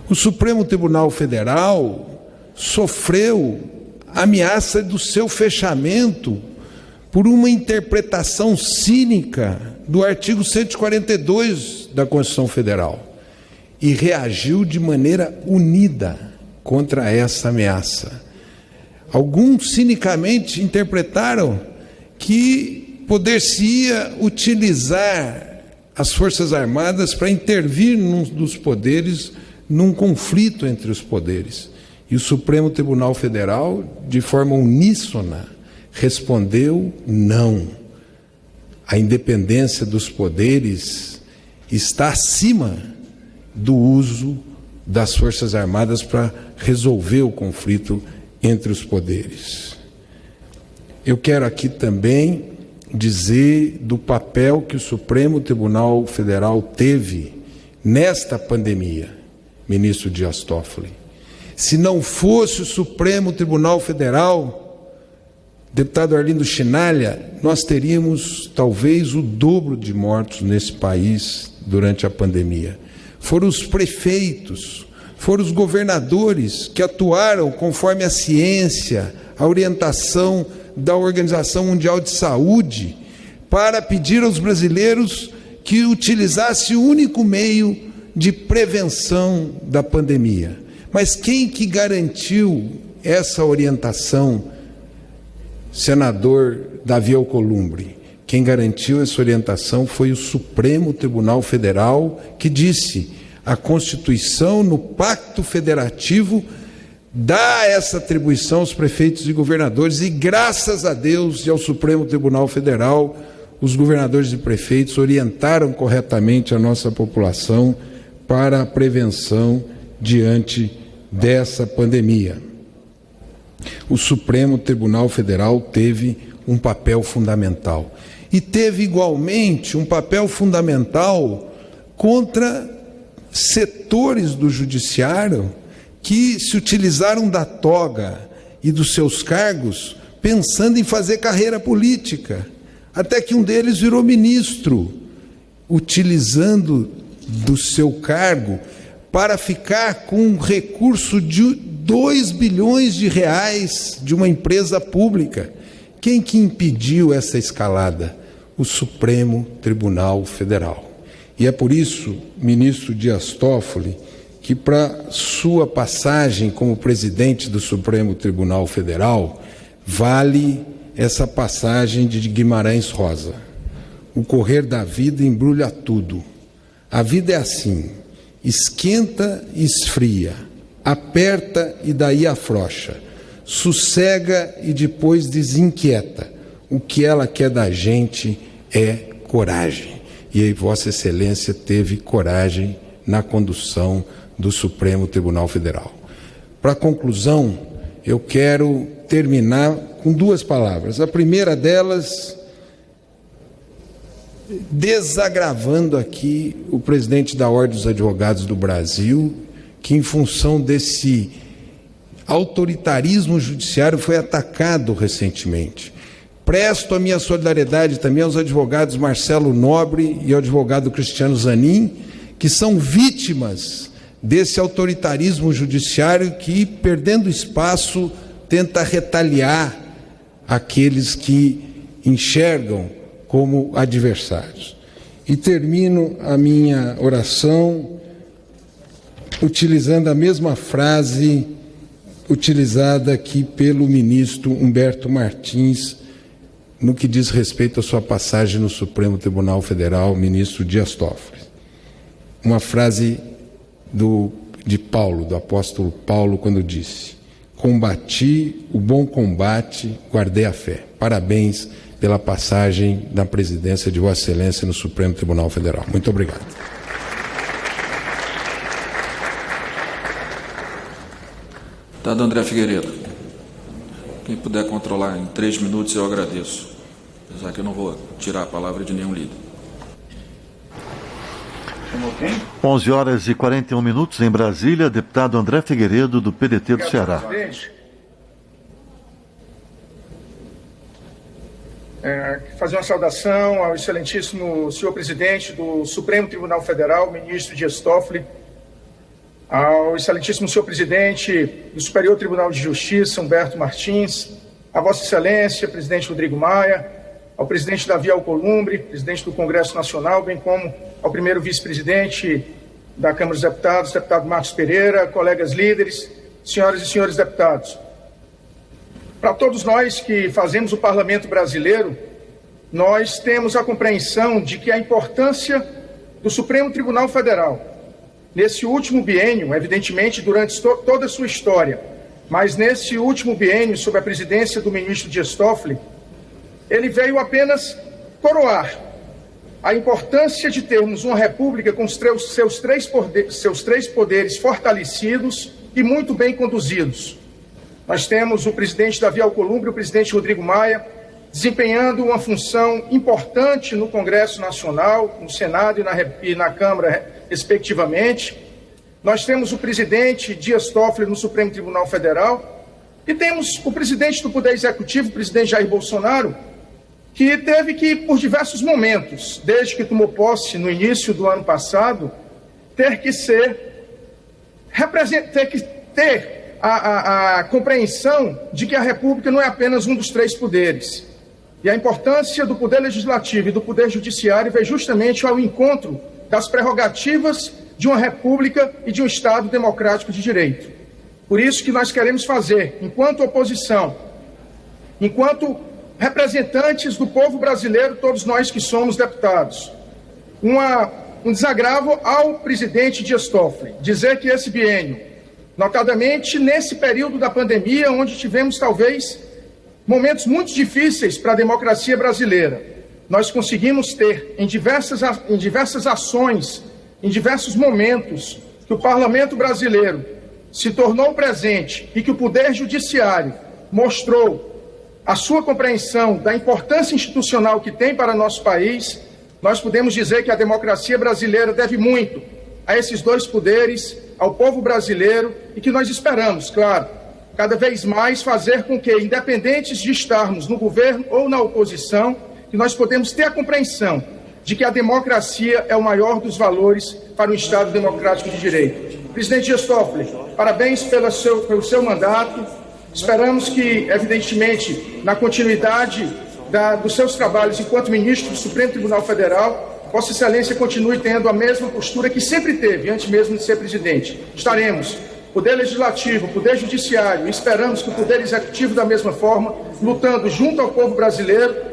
O Supremo Tribunal Federal sofreu ameaça do seu fechamento por uma interpretação cínica do artigo 142 da Constituição Federal e reagiu de maneira unida contra essa ameaça. Alguns cinicamente interpretaram que poder-se-ia utilizar as Forças Armadas para intervir num dos poderes, num conflito entre os poderes. E o Supremo Tribunal Federal, de forma uníssona, respondeu não. A independência dos poderes está acima do uso das Forças Armadas para resolver o conflito entre os poderes. Eu quero aqui também dizer do papel que o Supremo Tribunal Federal teve nesta pandemia, ministro Dias Toffoli. Se não fosse o Supremo Tribunal Federal, deputado Arlindo Chinalha, nós teríamos talvez o dobro de mortos nesse país durante a pandemia. Foram os prefeitos, foram os governadores que atuaram conforme a ciência, a orientação da Organização Mundial de Saúde, para pedir aos brasileiros que utilizasse o único meio de prevenção da pandemia. Mas quem que garantiu essa orientação? Senador Davi Alcolumbre. Quem garantiu essa orientação foi o Supremo Tribunal Federal, que disse: a Constituição, no Pacto Federativo, dá essa atribuição aos prefeitos e governadores, e graças a Deus e ao Supremo Tribunal Federal, os governadores e prefeitos orientaram corretamente a nossa população para a prevenção diante dessa pandemia. O Supremo Tribunal Federal teve um papel fundamental. E teve igualmente um papel fundamental contra setores do judiciário que se utilizaram da toga e dos seus cargos pensando em fazer carreira política, até que um deles virou ministro, utilizando do seu cargo para ficar com um recurso de 2 bilhões de reais de uma empresa pública. Quem que impediu essa escalada? O Supremo Tribunal Federal. E é por isso, ministro Dias Toffoli, que para sua passagem como presidente do Supremo Tribunal Federal, vale essa passagem de Guimarães Rosa. O correr da vida embrulha tudo. A vida é assim, esquenta e esfria, aperta e daí afrouxa, sossega e depois desinquieta. o que ela quer da gente é coragem. E aí Vossa Excelência teve coragem na condução do Supremo Tribunal Federal. Para conclusão, eu quero terminar com duas palavras. A primeira delas, desagravando aqui o presidente da Ordem dos Advogados do Brasil, que em função desse autoritarismo judiciário foi atacado recentemente. Presto a minha solidariedade também aos advogados Marcelo Nobre e ao advogado Cristiano Zanin, que são vítimas desse autoritarismo judiciário que, perdendo espaço, tenta retaliar aqueles que enxergam como adversários. E termino a minha oração utilizando a mesma frase utilizada aqui pelo ministro Humberto Martins no que diz respeito à sua passagem no Supremo Tribunal Federal, ministro Dias Toffoli. Uma frase de Paulo, do apóstolo Paulo, quando disse: combati o bom combate, guardei a fé. Parabéns pela passagem da presidência de Vossa Excelência no Supremo Tribunal Federal. Muito obrigado. Deputado André Figueiredo, quem puder controlar em 3 minutos, eu agradeço. Apesar que eu não vou tirar a palavra de nenhum líder. 11h41 em Brasília. Deputado André Figueiredo, do PDT do Ceará. Fazer uma saudação ao excelentíssimo senhor presidente do Supremo Tribunal Federal, ministro Dias Toffoli, ao excelentíssimo senhor presidente do Superior Tribunal de Justiça, Humberto Martins, a Vossa Excelência, presidente Rodrigo Maia, ao presidente Davi Alcolumbre, presidente do Congresso Nacional, bem como ao primeiro vice-presidente da Câmara dos Deputados, deputado Marcos Pereira, colegas líderes, senhoras e senhores deputados. Para todos nós que fazemos o Parlamento brasileiro, nós temos a compreensão de que a importância do Supremo Tribunal Federal, nesse último biênio, evidentemente durante toda a sua história, mas nesse último biênio, sob a presidência do ministro Dias Toffoli, ele veio apenas coroar a importância de termos uma república com seus três poderes fortalecidos e muito bem conduzidos. Nós temos o presidente Davi Alcolumbre e o presidente Rodrigo Maia desempenhando uma função importante no Congresso Nacional, no Senado e na Câmara, respectivamente. Nós temos o presidente Dias Toffoli no Supremo Tribunal Federal e temos o presidente do Poder Executivo, o presidente Jair Bolsonaro, que teve que, por diversos momentos, desde que tomou posse no início do ano passado, ter a compreensão de que a República não é apenas um dos três poderes. E a importância do Poder Legislativo e do Poder Judiciário veio justamente ao encontro das prerrogativas de uma República e de um Estado democrático de direito. Por isso que nós queremos fazer, enquanto oposição, enquanto representantes do povo brasileiro, todos nós que somos deputados, um desagravo ao presidente Dias Toffoli, dizer que esse biênio, notadamente nesse período da pandemia, onde tivemos talvez momentos muito difíceis para a democracia brasileira, nós conseguimos ter em diversas ações, em diversos momentos, que o Parlamento brasileiro se tornou presente e que o Poder Judiciário mostrou a sua compreensão da importância institucional que tem para nosso país. Nós podemos dizer que a democracia brasileira deve muito a esses dois poderes, ao povo brasileiro, e que nós esperamos, claro, cada vez mais fazer com que, independentes de estarmos no governo ou na oposição, que nós podemos ter a compreensão de que a democracia é o maior dos valores para um Estado democrático de direito. Presidente Dias Toffoli, parabéns pelo seu mandato. Esperamos que, evidentemente, na continuidade dos seus trabalhos enquanto ministro do Supremo Tribunal Federal, Vossa Excelência continue tendo a mesma postura que sempre teve, antes mesmo de ser presidente. Estaremos, Poder Legislativo, Poder Judiciário, e esperamos que o Poder Executivo, da mesma forma, lutando junto ao povo brasileiro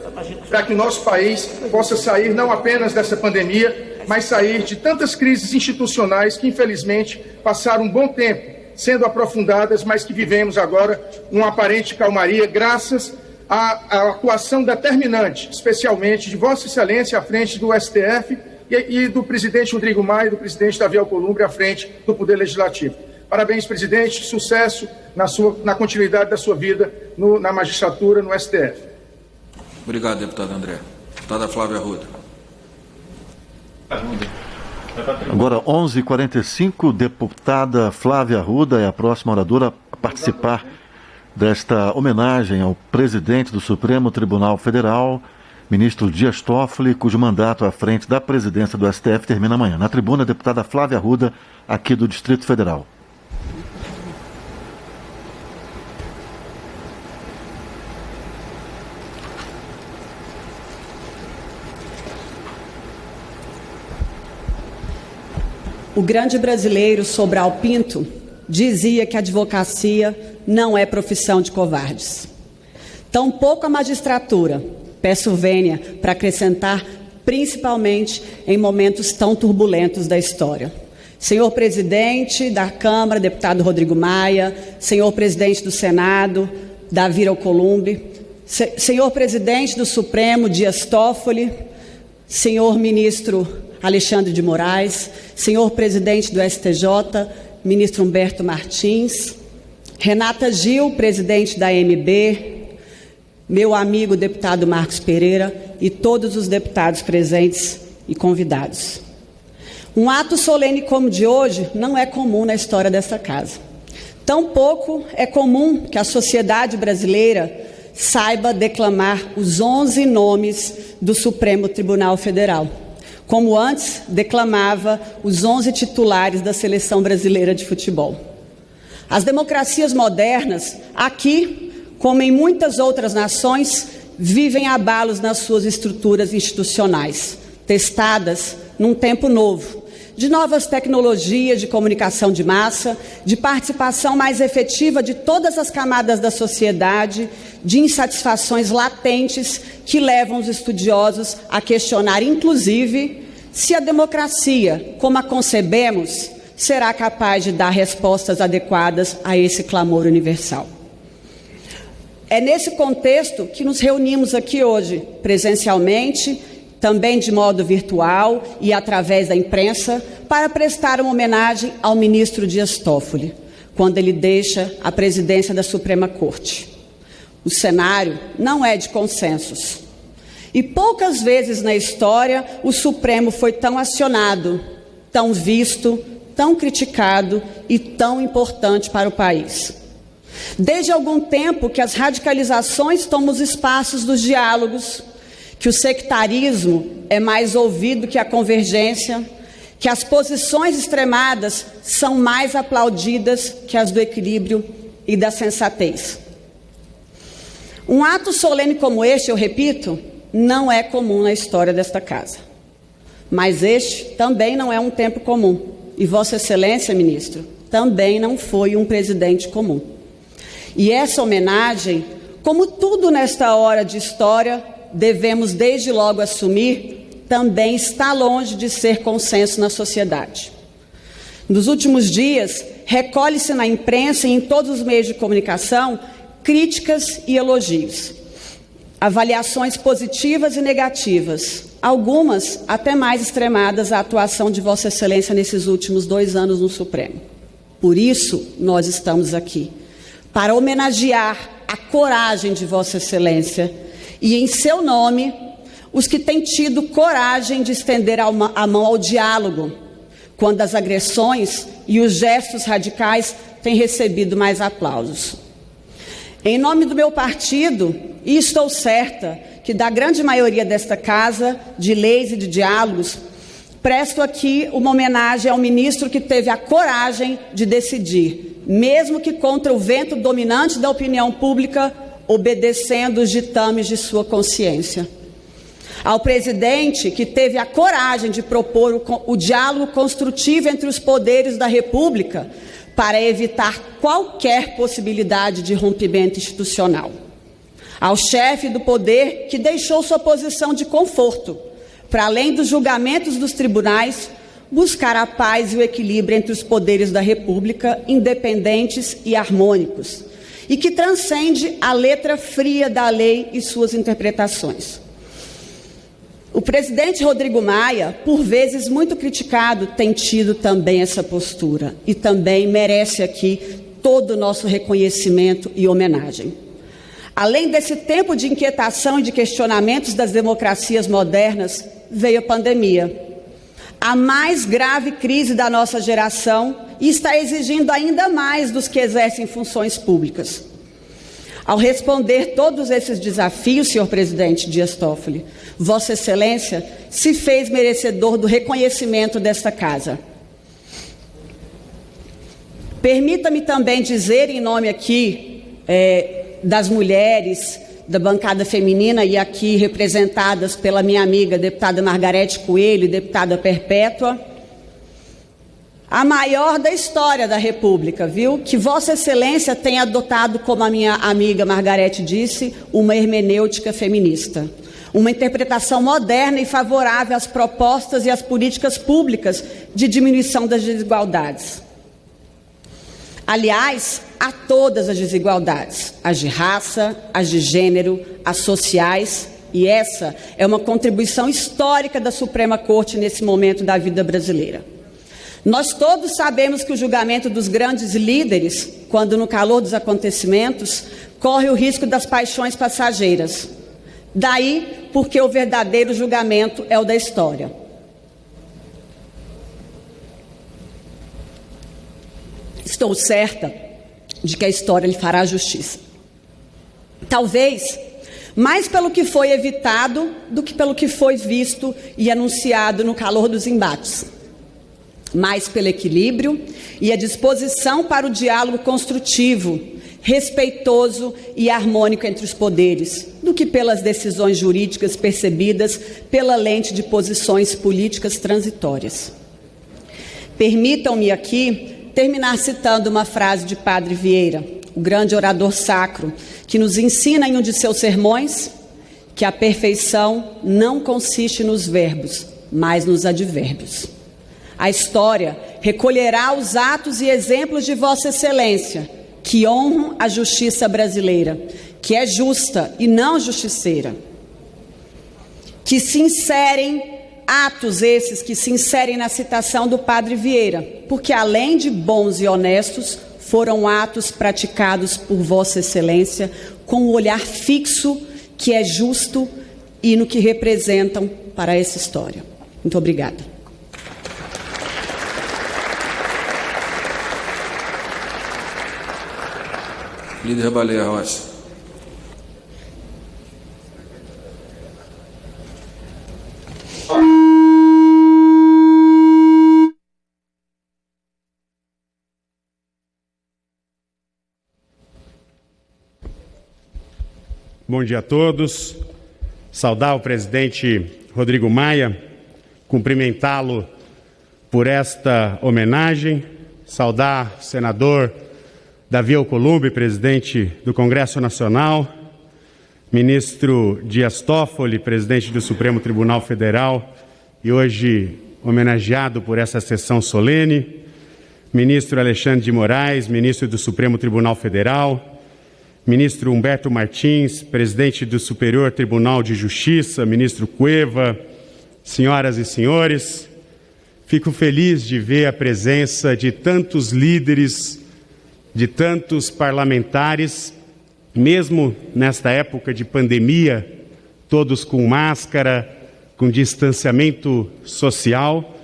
para que o nosso país possa sair não apenas dessa pandemia, mas sair de tantas crises institucionais que, infelizmente, passaram um bom tempo sendo aprofundadas, mas que vivemos agora uma aparente calmaria, graças a atuação determinante, especialmente de Vossa Excelência à frente do STF e do presidente Rodrigo Maia e do presidente Davi Alcolumbre à frente do Poder Legislativo. Parabéns, presidente, sucesso na continuidade da sua vida na magistratura, no STF. Obrigado, deputado André. Deputada Flávia Arruda. Agora, 11h45, deputada Flávia Arruda é a próxima oradora a participar desta homenagem ao presidente do Supremo Tribunal Federal, ministro Dias Toffoli, cujo mandato à frente da presidência do STF termina amanhã. Na tribuna, a deputada Flávia Arruda, aqui do Distrito Federal. O grande brasileiro Sobral Pinto dizia que a advocacia não é profissão de covardes. Tampouco a magistratura. Peço vênia para acrescentar, principalmente em momentos tão turbulentos da história. Senhor presidente da Câmara, deputado Rodrigo Maia, senhor presidente do Senado, Davi Alcolumbre, senhor presidente do Supremo, Dias Toffoli, senhor ministro Alexandre de Moraes, senhor presidente do STJ, ministro Humberto Martins, Renata Gil, presidente da AMB, meu amigo deputado Marcos Pereira e todos os deputados presentes e convidados. Um ato solene como o de hoje não é comum na história dessa casa. Tampouco é comum que a sociedade brasileira saiba declamar os 11 nomes do Supremo Tribunal Federal, como antes declamava os 11 titulares da Seleção Brasileira de Futebol. As democracias modernas, aqui, como em muitas outras nações, vivem abalos nas suas estruturas institucionais, testadas num tempo novo, de novas tecnologias de comunicação de massa, de participação mais efetiva de todas as camadas da sociedade, de insatisfações latentes que levam os estudiosos a questionar, inclusive, se a democracia, como a concebemos, será capaz de dar respostas adequadas a esse clamor universal. É nesse contexto que nos reunimos aqui hoje, presencialmente, também de modo virtual e através da imprensa, para prestar uma homenagem ao ministro Dias Toffoli, quando ele deixa a presidência da Suprema Corte. O cenário não é de consensos. E poucas vezes na história o Supremo foi tão acionado, tão visto, tão criticado e tão importante para o país. Desde algum tempo que as radicalizações tomam os espaços dos diálogos, que o sectarismo é mais ouvido que a convergência, que as posições extremadas são mais aplaudidas que as do equilíbrio e da sensatez. Um ato solene como este, eu repito, não é comum na história desta casa. Mas este também não é um tempo comum. E Vossa Excelência, ministro, também não foi um presidente comum. E essa homenagem, como tudo nesta hora de história, devemos desde logo assumir, também está longe de ser consenso na sociedade. Nos últimos dias, recolhe-se na imprensa e em todos os meios de comunicação críticas e elogios, avaliações positivas e negativas, algumas até mais extremadas à atuação de Vossa Excelência nesses últimos 2 anos no Supremo. Por isso, nós estamos aqui, para homenagear a coragem de Vossa Excelência e, em seu nome, os que têm tido coragem de estender a mão ao diálogo, quando as agressões e os gestos radicais têm recebido mais aplausos. Em nome do meu partido, e estou certa que da grande maioria desta casa, de leis e de diálogos, presto aqui uma homenagem ao ministro que teve a coragem de decidir, mesmo que contra o vento dominante da opinião pública, obedecendo os ditames de sua consciência. Ao presidente que teve a coragem de propor o diálogo construtivo entre os poderes da República para evitar qualquer possibilidade de rompimento institucional. Ao chefe do poder que deixou sua posição de conforto, para além dos julgamentos dos tribunais, buscar a paz e o equilíbrio entre os poderes da República, independentes e harmônicos. e que transcende a letra fria da lei e suas interpretações. O presidente Rodrigo Maia, por vezes muito criticado, tem tido também essa postura e também merece aqui todo o nosso reconhecimento e homenagem. Além desse tempo de inquietação e de questionamentos das democracias modernas, veio a pandemia. A mais grave crise da nossa geração e está exigindo ainda mais dos que exercem funções públicas. Ao responder todos esses desafios, senhor presidente Dias Toffoli, Vossa Excelência se fez merecedor do reconhecimento desta casa. Permita-me também dizer, em nome aqui das mulheres da bancada feminina e aqui representadas pela minha amiga deputada Margarete Coelho e deputada Perpétua, a maior da história da República, viu? Que Vossa Excelência tem adotado, como a minha amiga Margarete disse, uma hermenêutica feminista. Uma interpretação moderna e favorável às propostas e às políticas públicas de diminuição das desigualdades. Aliás, a todas as desigualdades, as de raça, as de gênero, as sociais, e essa é uma contribuição histórica da Suprema Corte nesse momento da vida brasileira. Nós todos sabemos que o julgamento dos grandes líderes, quando no calor dos acontecimentos, corre o risco das paixões passageiras. Daí porque o verdadeiro julgamento é o da história. Estou certa de que a história lhe fará justiça. Talvez mais pelo que foi evitado do que pelo que foi visto e anunciado no calor dos embates. Mais pelo equilíbrio e a disposição para o diálogo construtivo, respeitoso e harmônico entre os poderes, do que pelas decisões jurídicas percebidas pela lente de posições políticas transitórias. Permitam-me aqui terminar citando uma frase de Padre Vieira, o grande orador sacro, que nos ensina em um de seus sermões que a perfeição não consiste nos verbos, mas nos advérbios. A história recolherá os atos e exemplos de Vossa Excelência, que honram a justiça brasileira, que é justa e não justiceira, que se inserem atos esses que se inserem na citação do Padre Vieira, porque além de bons e honestos, foram atos praticados por Vossa Excelência com o olhar fixo que é justo e no que representam para essa história. Muito obrigada. Líder Baleia Rossi. Bom dia a todos. Saudar o presidente Rodrigo Maia, cumprimentá-lo por esta homenagem, saudar o senador Davi Alcolumbre, presidente do Congresso Nacional, ministro Dias Toffoli, presidente do Supremo Tribunal Federal e hoje homenageado por essa sessão solene, ministro Alexandre de Moraes, ministro do Supremo Tribunal Federal, ministro Humberto Martins, presidente do Superior Tribunal de Justiça, ministro Cueva, senhoras e senhores, fico feliz de ver a presença de tantos líderes, de tantos parlamentares, mesmo nesta época de pandemia, todos com máscara, com distanciamento social,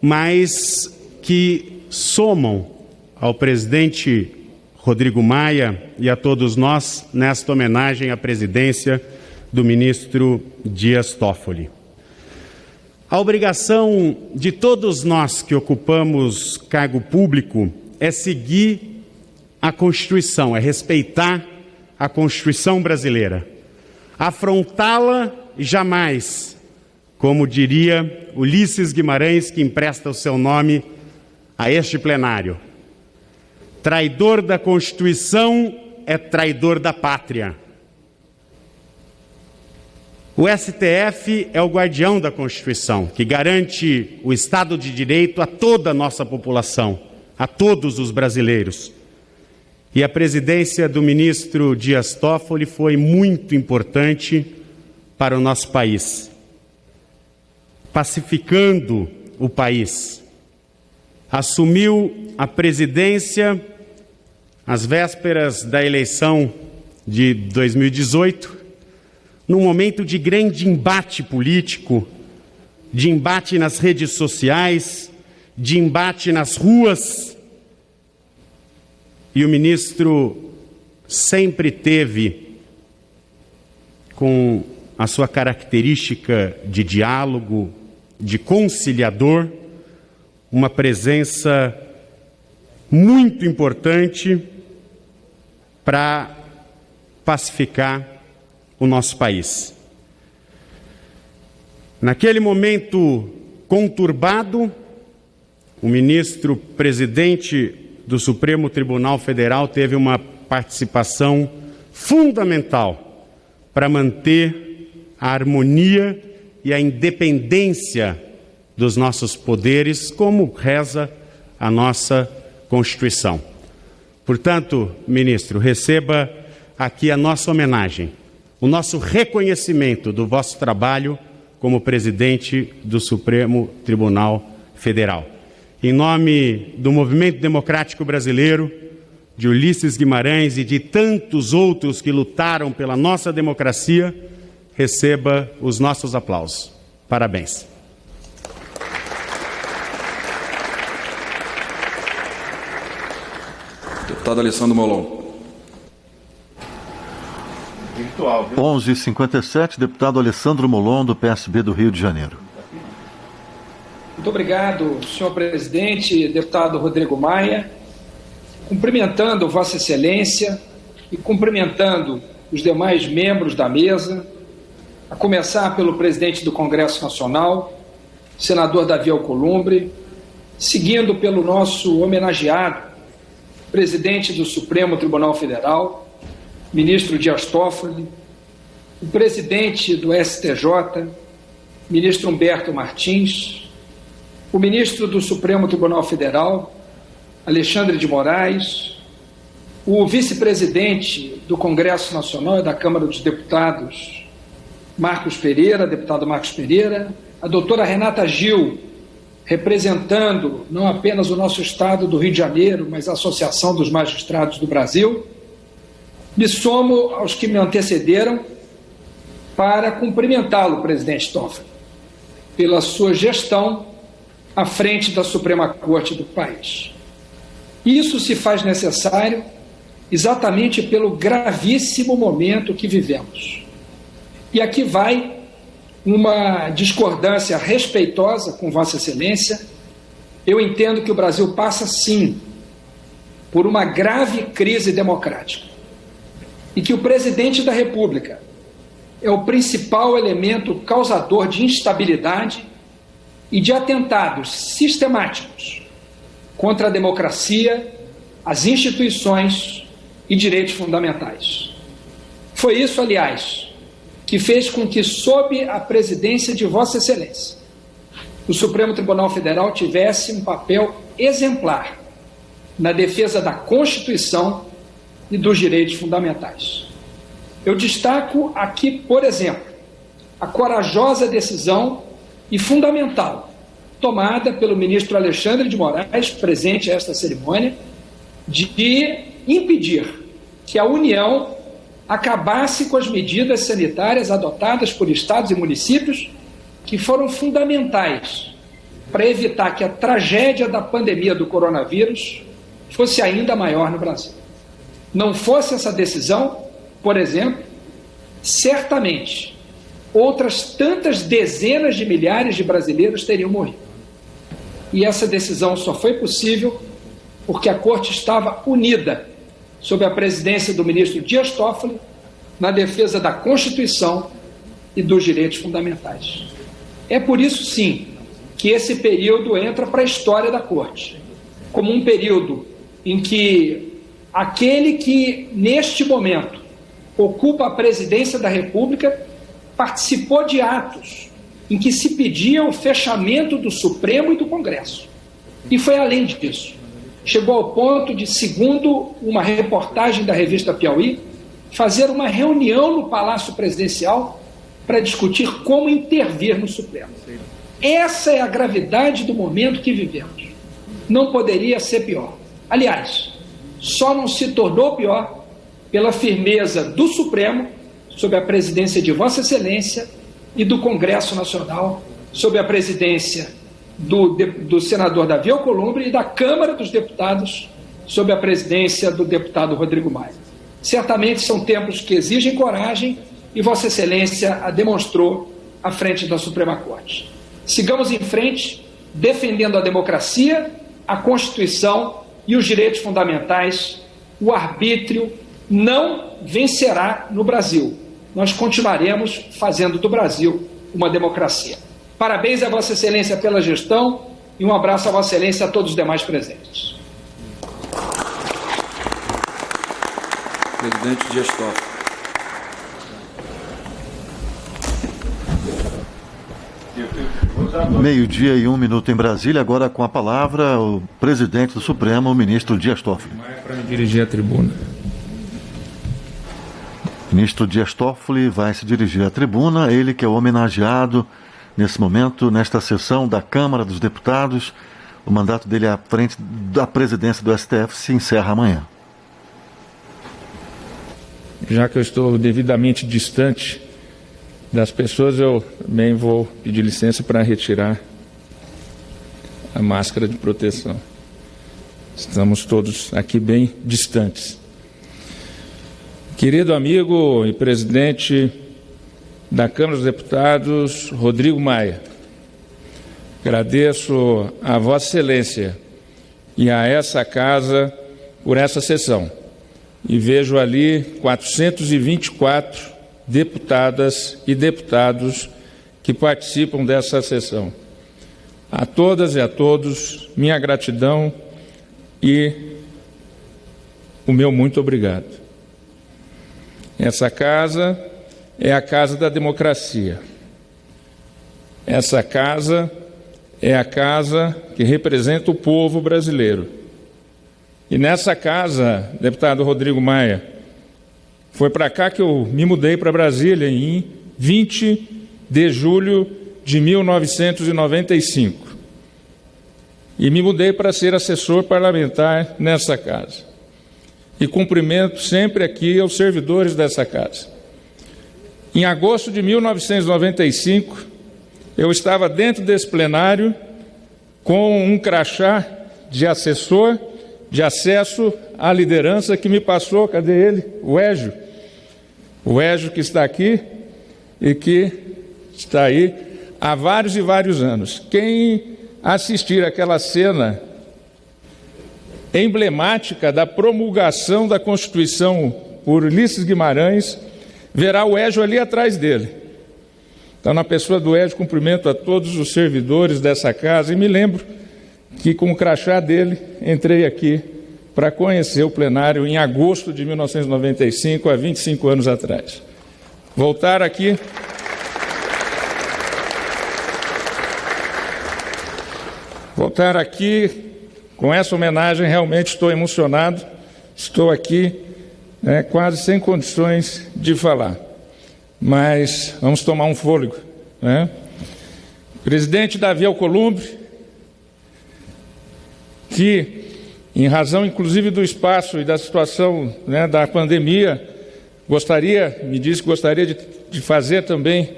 mas que somam ao presidente Rodrigo Maia e a todos nós nesta homenagem à presidência do ministro Dias Toffoli. A obrigação de todos nós que ocupamos cargo público é seguir a Constituição, é respeitar a Constituição brasileira, afrontá-la jamais, como diria Ulisses Guimarães, que empresta o seu nome a este plenário. Traidor da Constituição é traidor da pátria. O STF é o guardião da Constituição, que garante o Estado de Direito a toda a nossa população, a todos os brasileiros. E a presidência do ministro Dias Toffoli foi muito importante para o nosso país, pacificando o país. Assumiu a presidência às vésperas da eleição de 2018, num momento de grande embate político, de embate nas redes sociais, de embate nas ruas. E o ministro sempre teve, com a sua característica de diálogo, de conciliador, uma presença muito importante para pacificar o nosso país. Naquele momento conturbado, o ministro presidente do Supremo Tribunal Federal teve uma participação fundamental para manter a harmonia e a independência dos nossos poderes, como reza a nossa Constituição. Portanto, ministro, receba aqui a nossa homenagem, o nosso reconhecimento do vosso trabalho como presidente do Supremo Tribunal Federal. Em nome do Movimento Democrático Brasileiro, de Ulisses Guimarães e de tantos outros que lutaram pela nossa democracia, receba os nossos aplausos. Parabéns. Deputado Alessandro Molon. 11h57, deputado Alessandro Molon, do PSB do Rio de Janeiro. Muito obrigado, senhor presidente, deputado Rodrigo Maia. Cumprimentando Vossa Excelência e cumprimentando os demais membros da mesa, a começar pelo presidente do Congresso Nacional, senador Davi Alcolumbre, seguindo pelo nosso homenageado, presidente do Supremo Tribunal Federal, ministro Dias Toffoli, o presidente do STJ, ministro Humberto Martins, o ministro do Supremo Tribunal Federal, Alexandre de Moraes, o vice-presidente do Congresso Nacional e da Câmara dos Deputados, deputado Marcos Pereira, a doutora Renata Gil, representando não apenas o nosso estado do Rio de Janeiro, mas a Associação dos Magistrados do Brasil. Me somo aos que me antecederam para cumprimentá-lo, presidente Toffoli, pela sua gestão à frente da Suprema Corte do país. Isso se faz necessário exatamente pelo gravíssimo momento que vivemos. E aqui vai uma discordância respeitosa com Vossa Excelência. Eu entendo que o Brasil passa, sim, por uma grave crise democrática e que o presidente da República é o principal elemento causador de instabilidade e de atentados sistemáticos contra a democracia, as instituições e direitos fundamentais. Foi isso, aliás, que fez com que, sob a presidência de Vossa Excelência, o Supremo Tribunal Federal tivesse um papel exemplar na defesa da Constituição e dos direitos fundamentais. Eu destaco aqui, por exemplo, a corajosa decisão e fundamental tomada pelo ministro Alexandre de Moraes, presente a esta cerimônia, de impedir que a União acabasse com as medidas sanitárias adotadas por estados e municípios que foram fundamentais para evitar que a tragédia da pandemia do coronavírus fosse ainda maior no Brasil. Não fosse essa decisão, por exemplo, certamente outras tantas dezenas de milhares de brasileiros teriam morrido. E essa decisão só foi possível porque a Corte estava unida, sob a presidência do ministro Dias Toffoli, na defesa da Constituição e dos direitos fundamentais. É por isso, sim, que esse período entra para a história da Corte, como um período em que aquele que, neste momento, ocupa a presidência da República participou de atos em que se pedia o fechamento do Supremo e do Congresso. E foi além disso. chegou ao ponto de, segundo uma reportagem da revista Piauí, fazer uma reunião no Palácio Presidencial para discutir como intervir no Supremo. Essa é a gravidade do momento que vivemos. Não poderia ser pior. Aliás, só não se tornou pior pela firmeza do Supremo, sob a presidência de Vossa Excelência, e do Congresso Nacional, sob a presidência do senador Davi Alcolumbre, e da Câmara dos Deputados, sob a presidência do deputado Rodrigo Maia. Certamente são tempos que exigem coragem, e Vossa Excelência a demonstrou à frente da Suprema Corte. Sigamos em frente, defendendo a democracia, a Constituição e os direitos fundamentais. O arbítrio não vencerá no Brasil. Nós continuaremos fazendo do Brasil uma democracia. Parabéns a Vossa Excelência pela gestão e um abraço a Vossa Excelência e a todos os demais presentes. Presidente Dias Toffoli. Meio-dia e 1 minuto em Brasília. Agora com a palavra o presidente do Supremo, o ministro Dias Toffoli. Para me dirigir à tribuna. O ministro Dias Toffoli vai se dirigir à tribuna, ele que é homenageado nesse momento, nesta sessão da Câmara dos Deputados. O mandato dele à frente da presidência do STF se encerra amanhã. Já que eu estou devidamente distante das pessoas, eu também vou pedir licença para retirar a máscara de proteção. Estamos todos aqui bem distantes. Querido amigo e presidente da Câmara dos Deputados, Rodrigo Maia, agradeço a Vossa Excelência e a essa casa por essa sessão. E vejo ali 424 deputadas e deputados que participam dessa sessão. A todas e a todos, minha gratidão e o meu muito obrigado. Essa casa é a casa da democracia. Essa casa é a casa que representa o povo brasileiro. E nessa casa, deputado Rodrigo Maia, foi para cá que eu me mudei para Brasília em 20 de julho de 1995. E me mudei para ser assessor parlamentar nessa casa. E cumprimento sempre aqui aos servidores dessa casa. Em agosto de 1995, eu estava dentro desse plenário com um crachá de assessor de acesso à liderança que me passou, cadê ele? O Égio. O Égio que está aqui e que está aí há vários e vários anos. Quem assistir aquela cena emblemática da promulgação da Constituição por Ulisses Guimarães, verá o Égio ali atrás dele. Então, na pessoa do Égio, cumprimento a todos os servidores dessa casa e me lembro que com o crachá dele entrei aqui para conhecer o plenário em agosto de 1995, há 25 anos atrás. Voltar aqui com essa homenagem, realmente estou emocionado, estou aqui quase sem condições de falar, mas vamos tomar um fôlego. Presidente Davi Alcolumbre, que, em razão inclusive do espaço e da situação da pandemia, me disse que gostaria de fazer também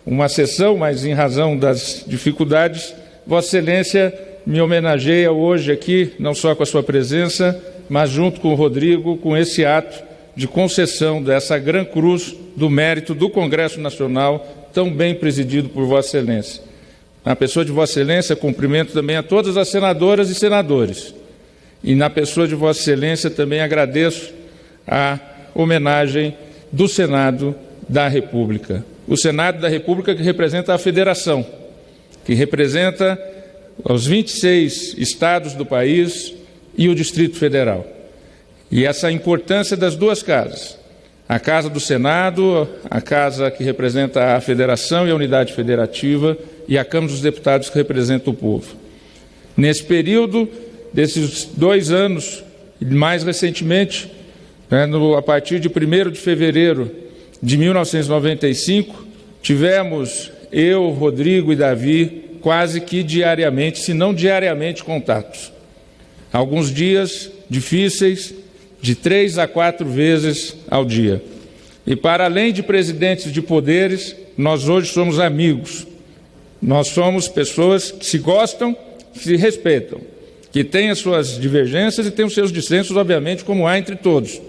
uma sessão, mas em razão das dificuldades, Vossa Excelência me homenageia hoje aqui, não só com a sua presença, mas junto com o Rodrigo, com esse ato de concessão dessa Gran Cruz do Mérito do Congresso Nacional, tão bem presidido por Vossa Excelência. Na pessoa de Vossa Excelência, cumprimento também a todas as senadoras e senadores. E na pessoa de Vossa Excelência também agradeço a homenagem do Senado da República. O Senado da República que representa a Federação, que representa os 26 estados do país e o Distrito Federal. E essa importância das duas casas, a Casa do Senado, a casa que representa a Federação e a Unidade Federativa, e a Câmara dos Deputados que representa o povo. Nesse período desses 2 anos, e mais recentemente, a partir de 1º de fevereiro de 1995, tivemos eu, Rodrigo e Davi quase que diariamente, se não diariamente, contatos. Alguns dias difíceis, de 3 a 4 vezes ao dia. E para além de presidentes de poderes, nós hoje somos amigos. Nós somos pessoas que se gostam, que se respeitam, que têm as suas divergências e têm os seus dissensos, obviamente, como há entre todos.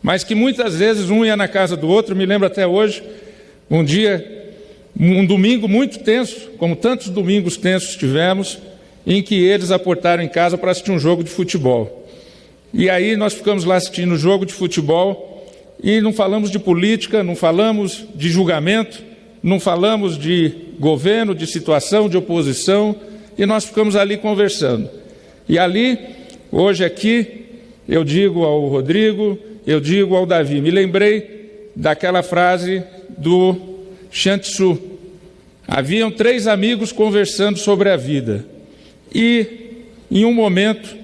Mas que muitas vezes um ia na casa do outro. Me lembro até hoje, um domingo muito tenso, como tantos domingos tensos tivemos, em que eles aportaram em casa para assistir um jogo de futebol. E aí nós ficamos lá assistindo o jogo de futebol e não falamos de política, não falamos de julgamento, não falamos de governo, de situação, de oposição, e nós ficamos ali conversando. E ali, hoje aqui, eu digo ao Rodrigo, eu digo ao Davi, me lembrei daquela frase do Sun Tzu. Haviam 3 amigos conversando sobre a vida e, em um momento,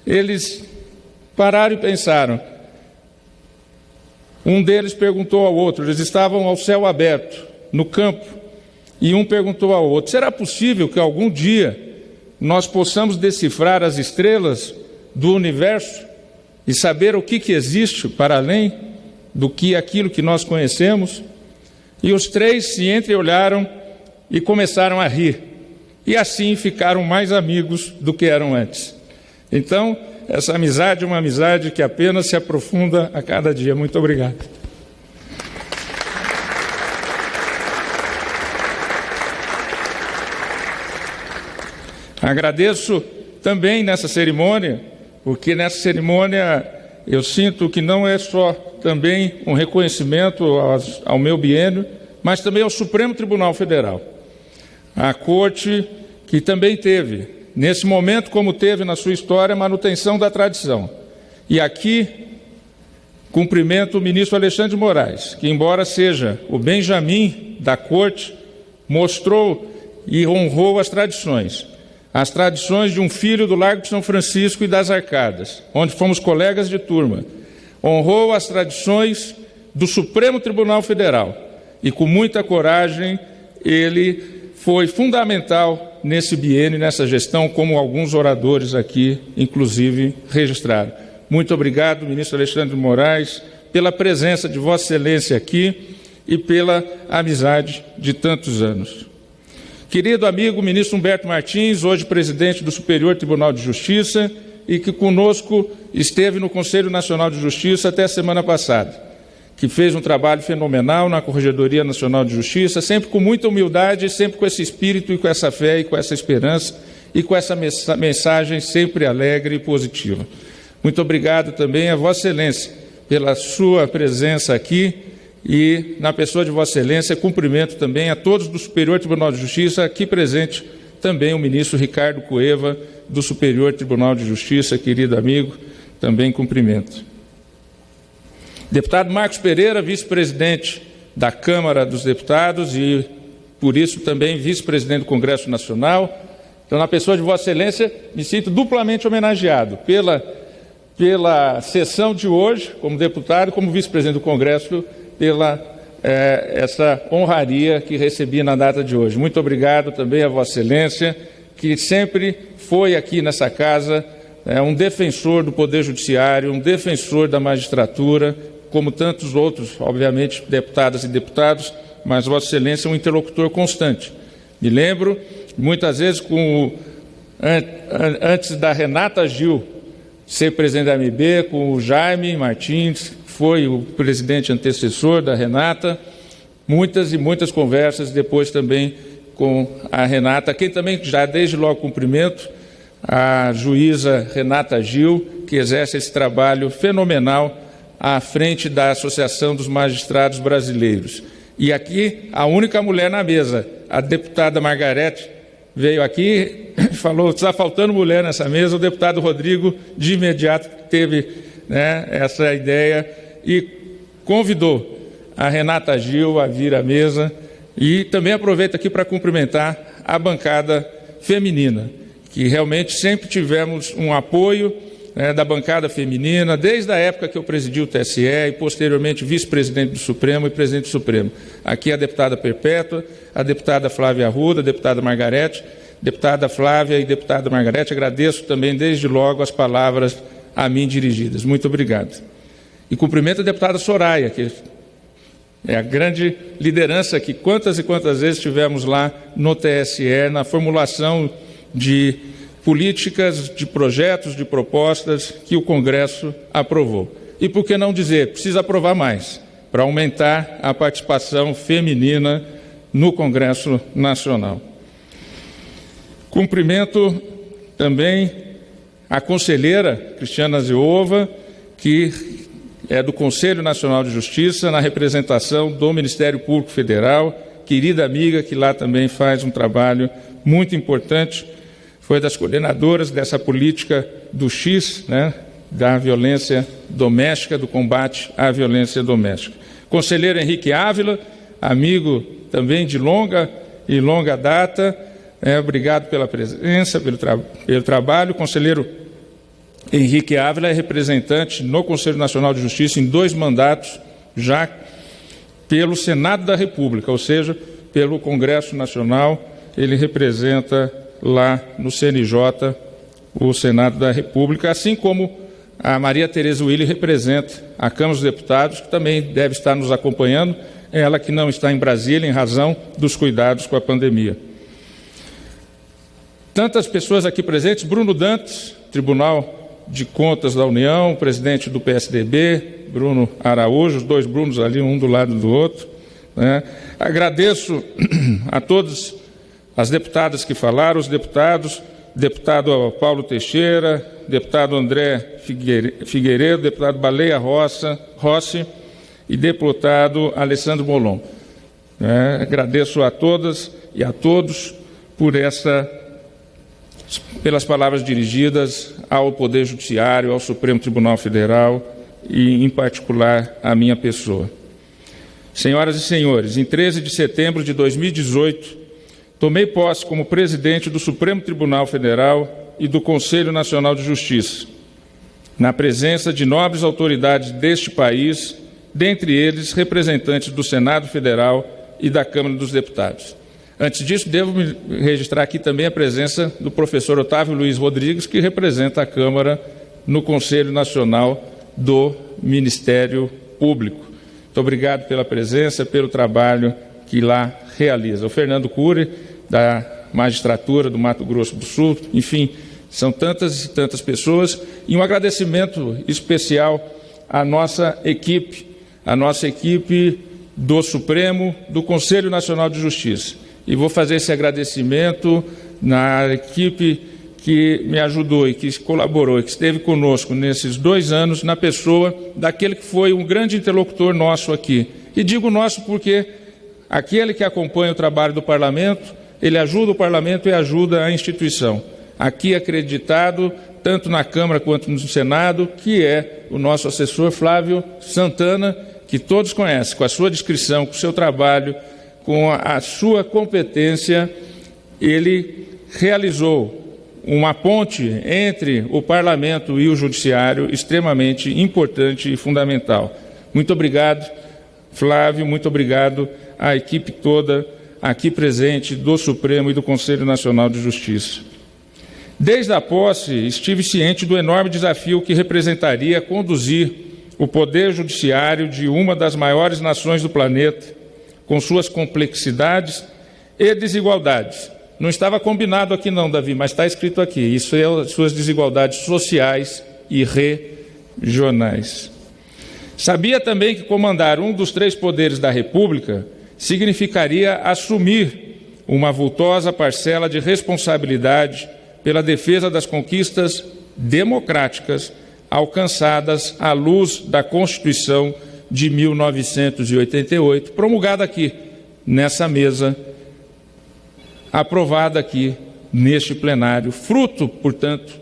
eles pararam e pensaram. Um deles perguntou ao outro, eles estavam ao céu aberto, no campo, e um perguntou ao outro, será possível que algum dia nós possamos decifrar as estrelas do universo e saber o que existe para além do que aquilo que nós conhecemos? E os 3 se entreolharam e começaram a rir. E assim ficaram mais amigos do que eram antes. Então, essa amizade é uma amizade que apenas se aprofunda a cada dia. Muito obrigado. Agradeço também nessa cerimônia, porque nessa cerimônia eu sinto que não é só também um reconhecimento ao meu biênio, mas também ao Supremo Tribunal Federal. A Corte que também teve, nesse momento como teve na sua história, manutenção da tradição. E aqui cumprimento o ministro Alexandre de Moraes, que embora seja o Benjamin da Corte, mostrou e honrou as tradições de um filho do Largo de São Francisco e das Arcadas, onde fomos colegas de turma. Honrou as tradições do Supremo Tribunal Federal e, com muita coragem, ele foi fundamental nesse biênio, nessa gestão, como alguns oradores aqui, inclusive, registraram. Muito obrigado, ministro Alexandre de Moraes, pela presença de Vossa Excelência aqui e pela amizade de tantos anos. Querido amigo ministro Humberto Martins, hoje presidente do Superior Tribunal de Justiça e que conosco esteve no Conselho Nacional de Justiça até a semana passada, que fez um trabalho fenomenal na Corregedoria Nacional de Justiça, sempre com muita humildade, sempre com esse espírito e com essa fé e com essa esperança e com essa mensagem sempre alegre e positiva. Muito obrigado também a Vossa Excelência pela sua presença aqui e, na pessoa de Vossa Excelência, cumprimento também a todos do Superior Tribunal de Justiça, aqui presente também o ministro Ricardo Cueva, do Superior Tribunal de Justiça, querido amigo, também cumprimento. Deputado Marcos Pereira, vice-presidente da Câmara dos Deputados e, por isso, também vice-presidente do Congresso Nacional. Então, na pessoa de Vossa Excelência, me sinto duplamente homenageado pela sessão de hoje, como deputado, como vice-presidente do Congresso, pela essa honraria que recebi na data de hoje. Muito obrigado também a Vossa Excelência, que sempre foi aqui nessa casa um defensor do Poder Judiciário, um defensor da magistratura, como tantos outros, obviamente, deputadas e deputados, mas Vossa Excelência é um interlocutor constante. Me lembro, muitas vezes, antes da Renata Gil ser presidente da MB, com o Jaime Martins, foi o presidente antecessor da Renata, muitas e muitas conversas depois também com a Renata, quem também já desde logo cumprimento, a juíza Renata Gil, que exerce esse trabalho fenomenal à frente da Associação dos Magistrados Brasileiros. E aqui, a única mulher na mesa, a deputada Margarete, veio aqui e falou, está faltando mulher nessa mesa. O deputado Rodrigo, de imediato, teve essa ideia e convidou a Renata Gil a vir à mesa. E também aproveito aqui para cumprimentar a bancada feminina, que realmente sempre tivemos um apoio da bancada feminina, desde a época que eu presidi o TSE e, posteriormente, vice-presidente do Supremo e presidente do Supremo. Aqui a deputada Perpétua, a deputada Flávia Arruda, a deputada Margarete, deputada Flávia e deputada Margarete, agradeço também, desde logo, as palavras a mim dirigidas. Muito obrigado. E cumprimento a deputada Soraya, que é a grande liderança que quantas e quantas vezes tivemos lá no TSE, na formulação de políticas, de projetos, de propostas que o Congresso aprovou. E por que não dizer, precisa aprovar mais, para aumentar a participação feminina no Congresso Nacional. Cumprimento também a conselheira Cristiana Zeova, que é do Conselho Nacional de Justiça, na representação do Ministério Público Federal, querida amiga, que lá também faz um trabalho muito importante, foi das coordenadoras dessa política do X, da violência doméstica, do combate à violência doméstica. Conselheiro Henrique Ávila, amigo também de longa data, obrigado pela presença, pelo trabalho. Conselheiro Henrique Ávila é representante no Conselho Nacional de Justiça em 2 mandatos, já pelo Senado da República, ou seja, pelo Congresso Nacional, ele representa lá no CNJ, o Senado da República, assim como a Maria Tereza Willi representa a Câmara dos Deputados, que também deve estar nos acompanhando, ela que não está em Brasília em razão dos cuidados com a pandemia. Tantas pessoas aqui presentes, Bruno Dantas, Tribunal de Contas da União, presidente do PSDB, Bruno Araújo, os 2 Brunos ali, um do lado do outro. Agradeço a todos as deputadas que falaram, os deputados, deputado Paulo Teixeira, deputado André Figueiredo, deputado Baleia Rossi e deputado Alessandro Molon. Agradeço a todas e a todos pelas palavras dirigidas ao Poder Judiciário, ao Supremo Tribunal Federal e, em particular, à minha pessoa. Senhoras e senhores, em 13 de setembro de 2018, tomei posse como presidente do Supremo Tribunal Federal e do Conselho Nacional de Justiça, na presença de nobres autoridades deste país, dentre eles representantes do Senado Federal e da Câmara dos Deputados. Antes disso, devo registrar aqui também a presença do professor Otávio Luiz Rodrigues, que representa a Câmara no Conselho Nacional do Ministério Público. Muito obrigado pela presença, pelo trabalho que lá realiza. O Fernando Cury, da magistratura do Mato Grosso do Sul, enfim, são tantas e tantas pessoas, e um agradecimento especial à nossa equipe do Supremo, do Conselho Nacional de Justiça. E vou fazer esse agradecimento na equipe que me ajudou e que colaborou e que esteve conosco nesses 2 anos, na pessoa daquele que foi um grande interlocutor nosso aqui. E digo nosso porque aquele que acompanha o trabalho do Parlamento, ele ajuda o Parlamento e ajuda a instituição. Aqui acreditado, tanto na Câmara quanto no Senado, que é o nosso assessor Flávio Santana, que todos conhecem, com a sua descrição, com o seu trabalho, com a sua competência, ele realizou uma ponte entre o Parlamento e o Judiciário extremamente importante e fundamental. Muito obrigado, Flávio, muito obrigado à equipe toda aqui presente do Supremo e do Conselho Nacional de Justiça. Desde a posse, estive ciente do enorme desafio que representaria conduzir o Poder Judiciário de uma das maiores nações do planeta, com suas complexidades e desigualdades. Não estava combinado aqui não, Davi, mas está escrito aqui. Isso é as suas desigualdades sociais e regionais. Sabia também que comandar um dos 3 poderes da República significaria assumir uma vultosa parcela de responsabilidade pela defesa das conquistas democráticas alcançadas à luz da Constituição de 1988, promulgada aqui nessa mesa, aprovada aqui neste plenário, fruto, portanto,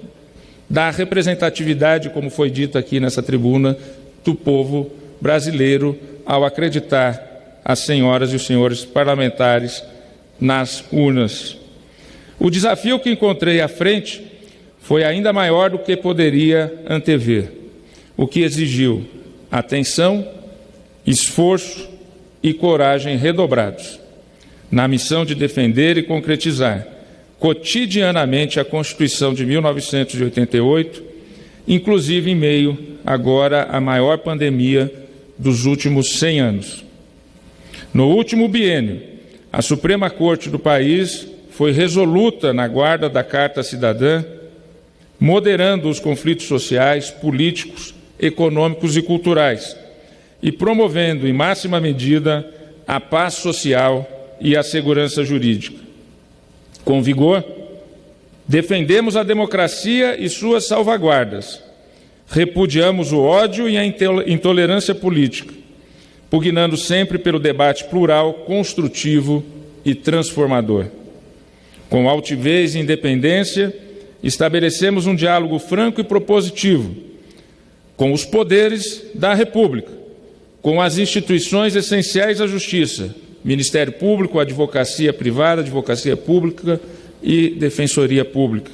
da representatividade, como foi dito aqui nessa tribuna, do povo brasileiro, ao acreditar as senhoras e os senhores parlamentares nas urnas. O desafio que encontrei à frente foi ainda maior do que poderia antever, o que exigiu atenção, esforço e coragem redobrados, na missão de defender e concretizar cotidianamente a Constituição de 1988, inclusive em meio, agora, à maior pandemia dos últimos 100 anos. No último biênio, a Suprema Corte do país foi resoluta na guarda da Carta Cidadã, moderando os conflitos sociais, políticos, econômicos e culturais, e promovendo, em máxima medida, a paz social e a segurança jurídica. Com vigor, defendemos a democracia e suas salvaguardas, repudiamos o ódio e a intolerância política, pugnando sempre pelo debate plural, construtivo e transformador. Com altivez e independência, estabelecemos um diálogo franco e propositivo com os poderes da República, com as instituições essenciais à justiça, Ministério Público, Advocacia Privada, Advocacia Pública e Defensoria Pública,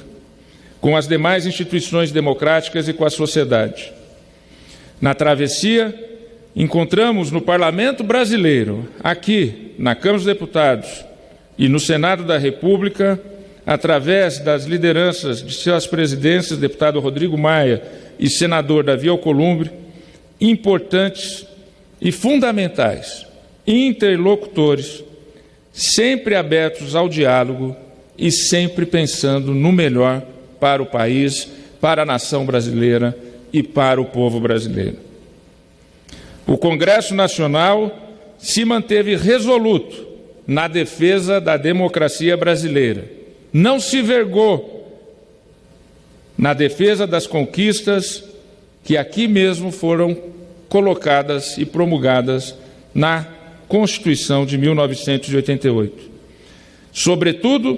com as demais instituições democráticas e com a sociedade. Na travessia, encontramos no Parlamento Brasileiro, aqui, na Câmara dos Deputados e no Senado da República, através das lideranças de suas presidências, deputado Rodrigo Maia e senador Davi Alcolumbre, importantes e fundamentais interlocutores, sempre abertos ao diálogo e sempre pensando no melhor para o país, para a nação brasileira e para o povo brasileiro. O Congresso Nacional se manteve resoluto na defesa da democracia brasileira, não se vergou na defesa das conquistas que aqui mesmo foram colocadas e promulgadas na Constituição de 1988. Sobretudo,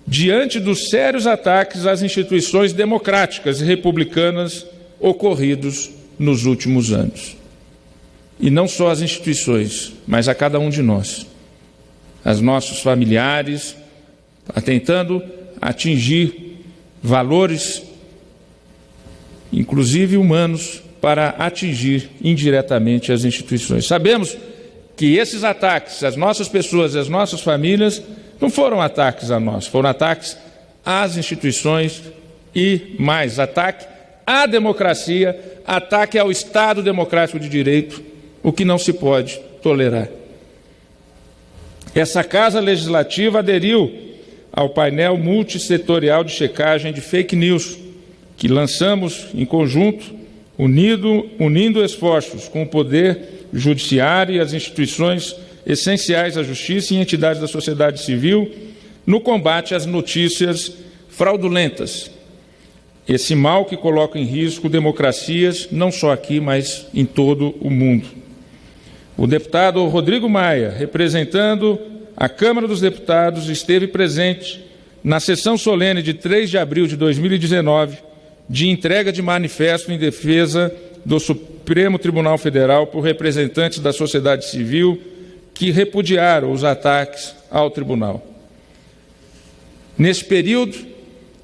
diante dos sérios ataques às instituições democráticas e republicanas ocorridos nos últimos anos. E não só as instituições, mas a cada um de nós, aos nossos familiares, tentando atingir valores, inclusive humanos, para atingir indiretamente as instituições. Sabemos que esses ataques às nossas pessoas e às nossas famílias não foram ataques a nós, foram ataques às instituições e mais, ataque à democracia, ataque ao Estado Democrático de Direito, o que não se pode tolerar. Essa Casa Legislativa aderiu ao painel multissetorial de checagem de fake news, que lançamos em conjunto, unindo esforços com o Poder Judiciário e as instituições essenciais à justiça e entidades da sociedade civil no combate às notícias fraudulentas. Esse mal que coloca em risco democracias, não só aqui, mas em todo o mundo. O deputado Rodrigo Maia, representando a Câmara dos Deputados, esteve presente na sessão solene de 3 de abril de 2019, de entrega de manifesto em defesa do Supremo Tribunal Federal por representantes da sociedade civil que repudiaram os ataques ao tribunal. Nesse período,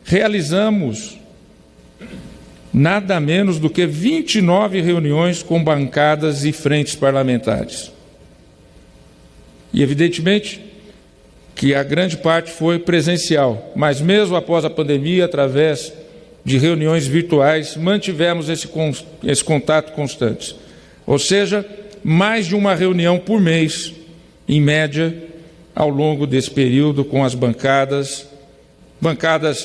realizamos nada menos do que 29 reuniões com bancadas e frentes parlamentares. E, evidentemente, que a grande parte foi presencial, mas mesmo após a pandemia, através de reuniões virtuais, mantivemos esse contato constante. Ou seja, mais de uma reunião por mês, em média, ao longo desse período, com as bancadas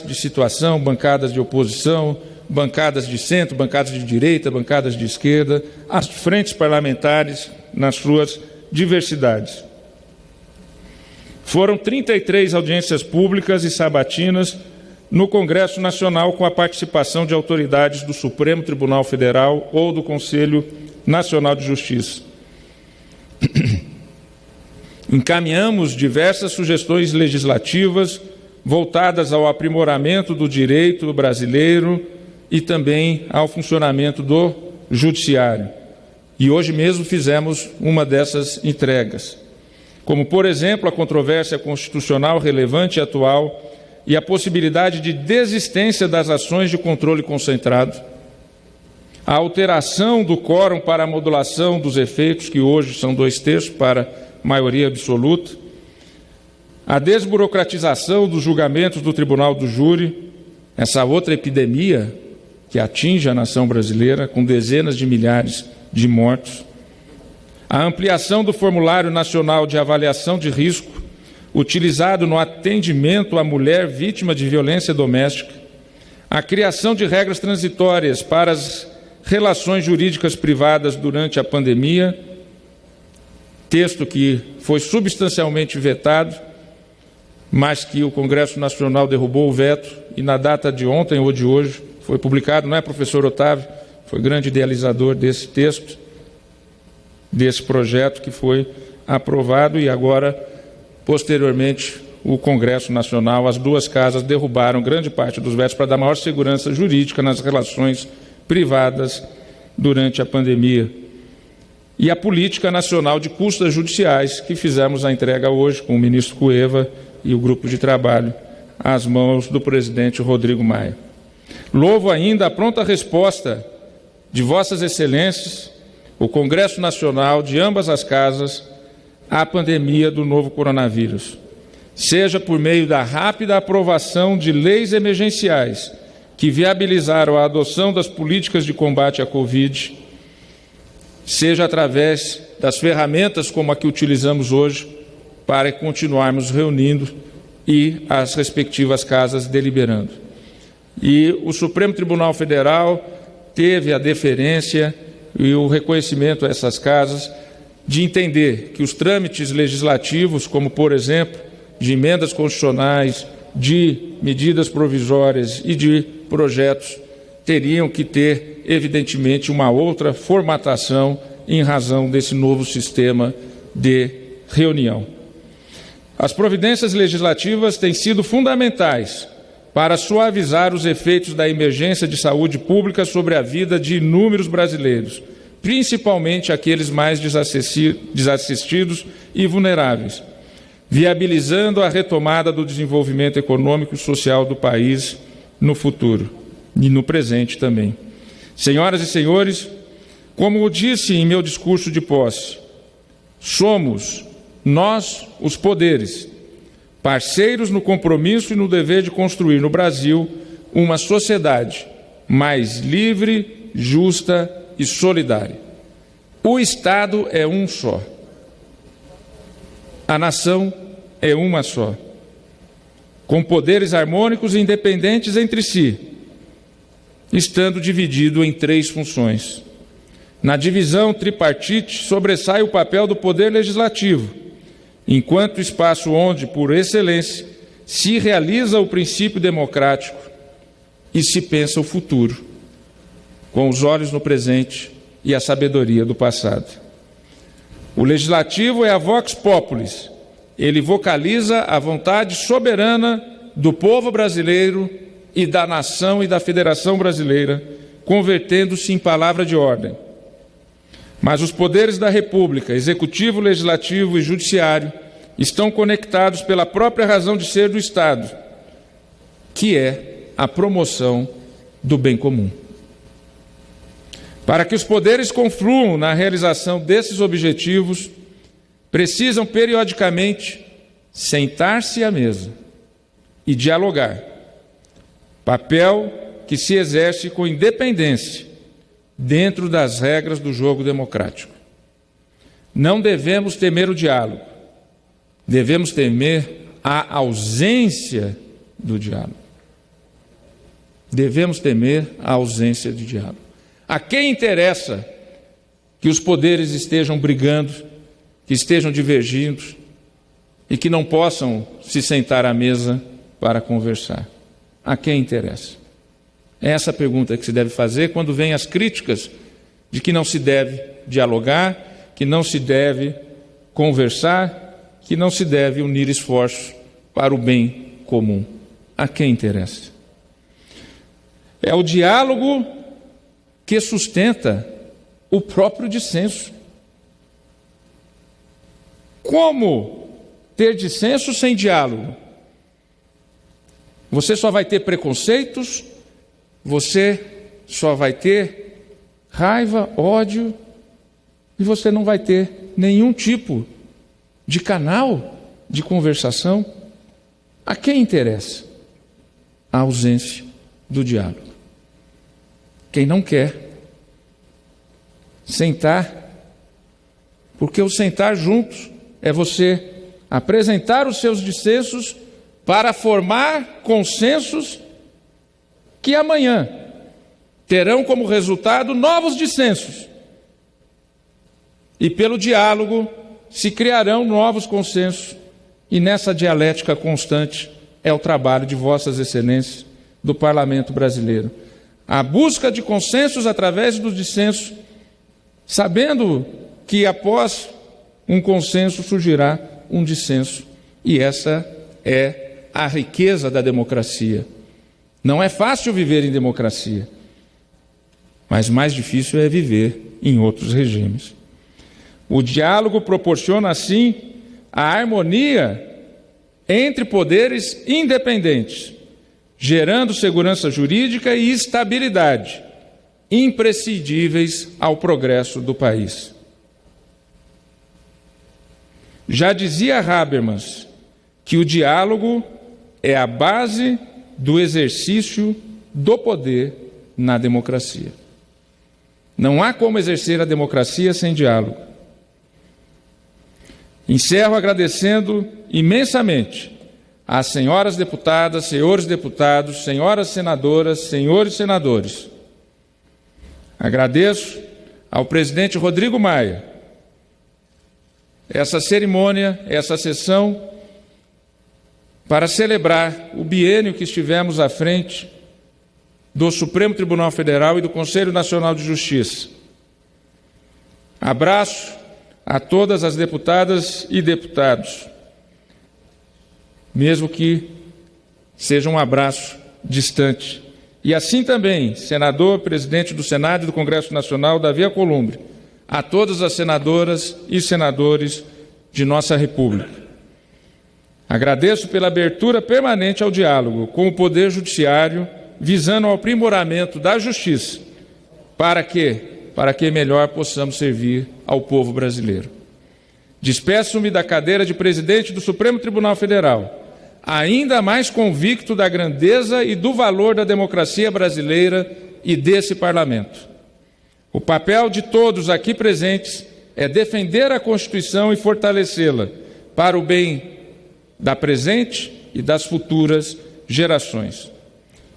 de situação, bancadas de oposição, bancadas de centro, bancadas de direita, bancadas de esquerda, as frentes parlamentares nas suas diversidades. Foram 33 audiências públicas e sabatinas no Congresso Nacional com a participação de autoridades do Supremo Tribunal Federal ou do Conselho Nacional de Justiça. Encaminhamos diversas sugestões legislativas voltadas ao aprimoramento do direito brasileiro e também ao funcionamento do judiciário. E hoje mesmo fizemos uma dessas entregas. Como, por exemplo, a controvérsia constitucional relevante e atual e a possibilidade de desistência das ações de controle concentrado, a alteração do quórum para a modulação dos efeitos, que hoje são 2/3 para maioria absoluta, a desburocratização dos julgamentos do Tribunal do Júri, essa outra epidemia que atinge a nação brasileira, com dezenas de milhares de mortos, a ampliação do Formulário Nacional de Avaliação de Risco, utilizado no atendimento à mulher vítima de violência doméstica, a criação de regras transitórias para as relações jurídicas privadas durante a pandemia, texto que foi substancialmente vetado, mas que o Congresso Nacional derrubou o veto e na data de ontem ou de hoje foi publicado, não é, professor Otávio? Foi grande idealizador desse texto, desse projeto que foi aprovado e agora, posteriormente, o Congresso Nacional, as duas casas derrubaram grande parte dos vetos para dar maior segurança jurídica nas relações privadas durante a pandemia. E a Política Nacional de Custas Judiciais, que fizemos a entrega hoje com o ministro Cueva e o grupo de trabalho às mãos do presidente Rodrigo Maia. Louvo ainda a pronta resposta de Vossas Excelências, o Congresso Nacional de ambas as casas, à pandemia do novo coronavírus, seja por meio da rápida aprovação de leis emergenciais que viabilizaram a adoção das políticas de combate à Covid, seja através das ferramentas como a que utilizamos hoje para continuarmos reunindo e as respectivas casas deliberando. E o Supremo Tribunal Federal teve a deferência e o reconhecimento a essas casas de entender que os trâmites legislativos, como, por exemplo, de emendas constitucionais, de medidas provisórias e de projetos, teriam que ter, evidentemente, uma outra formatação em razão desse novo sistema de reunião. As providências legislativas têm sido fundamentais para suavizar os efeitos da emergência de saúde pública sobre a vida de inúmeros brasileiros, principalmente aqueles mais desassistidos e vulneráveis, viabilizando a retomada do desenvolvimento econômico e social do país no futuro e no presente também. Senhoras e senhores, como eu disse em meu discurso de posse, somos nós, os poderes, parceiros no compromisso e no dever de construir no Brasil uma sociedade mais livre, justa e solidária. O Estado é um só. A nação é uma só, com poderes harmônicos e independentes entre si, estando dividido em 3 funções. Na divisão tripartite sobressai o papel do Poder Legislativo, enquanto espaço onde, por excelência, se realiza o princípio democrático e se pensa o futuro, com os olhos no presente e a sabedoria do passado. O Legislativo é a vox populis, ele vocaliza a vontade soberana do povo brasileiro e da nação e da Federação Brasileira, convertendo-se em palavra de ordem. Mas os poderes da República, Executivo, Legislativo e Judiciário, estão conectados pela própria razão de ser do Estado, que é a promoção do bem comum. Para que os poderes confluam na realização desses objetivos, precisam periodicamente sentar-se à mesa e dialogar, papel que se exerce com independência dentro das regras do jogo democrático. Não devemos temer o diálogo, devemos temer a ausência do diálogo. Devemos temer a ausência de diálogo. A quem interessa que os poderes estejam brigando, que estejam divergindo e que não possam se sentar à mesa para conversar? A quem interessa? É essa a pergunta que se deve fazer quando vêm as críticas de que não se deve dialogar, que não se deve conversar, que não se deve unir esforços para o bem comum. A quem interessa? É o diálogo que sustenta o próprio dissenso. Como ter dissenso sem diálogo? você só vai ter preconceitos, você só vai ter raiva, ódio, e você não vai ter nenhum tipo de canal de conversação. A quem interessa a ausência do diálogo? Quem não quer sentar, porque o sentar juntos é você apresentar os seus dissensos para formar consensos que amanhã terão como resultado novos dissensos. E pelo diálogo se criarão novos consensos, e nessa dialética constante é o trabalho de Vossas Excelências do Parlamento brasileiro. A busca de consensos através do dissenso, sabendo que após um consenso surgirá um dissenso. E essa é a riqueza da democracia. Não é fácil viver em democracia, mas mais difícil é viver em outros regimes. O diálogo proporciona, assim, a harmonia entre poderes independentes, gerando segurança jurídica e estabilidade, imprescindíveis ao progresso do país. Já dizia Habermas que o diálogo é a base do exercício do poder na democracia. Não há como exercer a democracia sem diálogo. Encerro agradecendo imensamente às senhoras deputadas, senhores deputados, senhoras senadoras, senhores senadores. Agradeço ao presidente Rodrigo Maia essa cerimônia, essa sessão, para celebrar o biênio que estivemos à frente do Supremo Tribunal Federal e do Conselho Nacional de Justiça. Abraço a todas as deputadas e deputados, mesmo que seja um abraço distante. E assim também, senador, presidente do Senado e do Congresso Nacional, Davi Alcolumbre, a todas as senadoras e senadores de nossa República. Agradeço pela abertura permanente ao diálogo com o Poder Judiciário, visando ao aprimoramento da justiça, para que melhor possamos servir ao povo brasileiro. Despeço-me da cadeira de presidente do Supremo Tribunal Federal, ainda mais convicto da grandeza e do valor da democracia brasileira e desse Parlamento. O papel de todos aqui presentes é defender a Constituição e fortalecê-la para o bem da presente e das futuras gerações.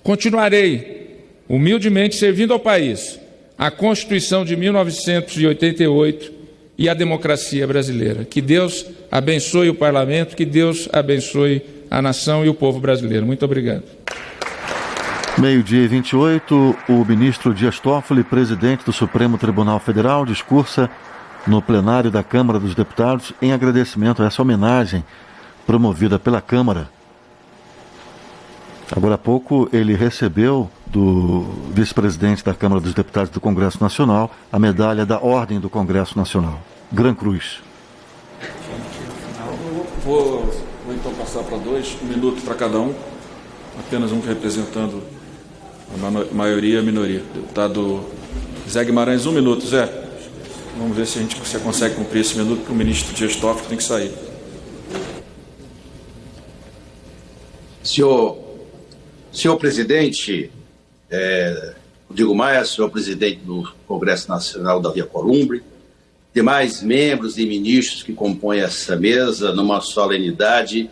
Continuarei humildemente servindo ao país, a Constituição de 1988 e a democracia brasileira. Que Deus abençoe o Parlamento, que Deus abençoe a nação e o povo brasileiro. Muito obrigado. 12h28, o ministro Dias Toffoli, presidente do Supremo Tribunal Federal, discursa no plenário da Câmara dos Deputados em agradecimento a essa homenagem promovida pela Câmara. Agora há pouco ele recebeu do vice-presidente da Câmara dos Deputados do Congresso Nacional a medalha da Ordem do Congresso Nacional, Gran Cruz. Vou então passar para 2 minutos para cada um, apenas um representando a maioria e a minoria. Deputado Zé Guimarães, 1 minuto, Zé. Vamos ver se você consegue cumprir esse minuto, porque o ministro Dias Toffoli tem que sair. Senhor presidente, Rodrigo Maia, senhor presidente do Congresso Nacional, Davi Alcolumbre, demais membros e ministros que compõem essa mesa, numa solenidade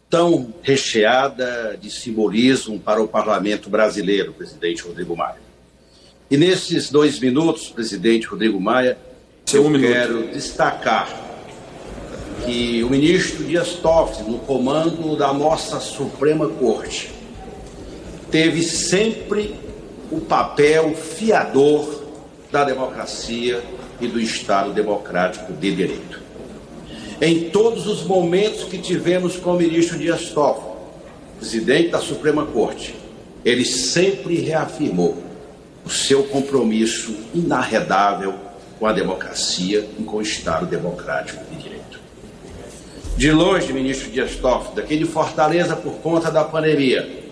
tão recheada de simbolismo para o Parlamento brasileiro, presidente Rodrigo Maia. E nesses 2 minutos, presidente Rodrigo Maia, quero destacar que o ministro Dias Toffoli, no comando da nossa Suprema Corte, teve sempre o papel fiador da democracia e do Estado democrático de direito. Em todos os momentos que tivemos com o ministro Dias Toffoli, presidente da Suprema Corte, ele sempre reafirmou o seu compromisso inarredável com a democracia e com o Estado democrático de direito. De longe, ministro Dias Toffoli, daqui de Fortaleza por conta da pandemia,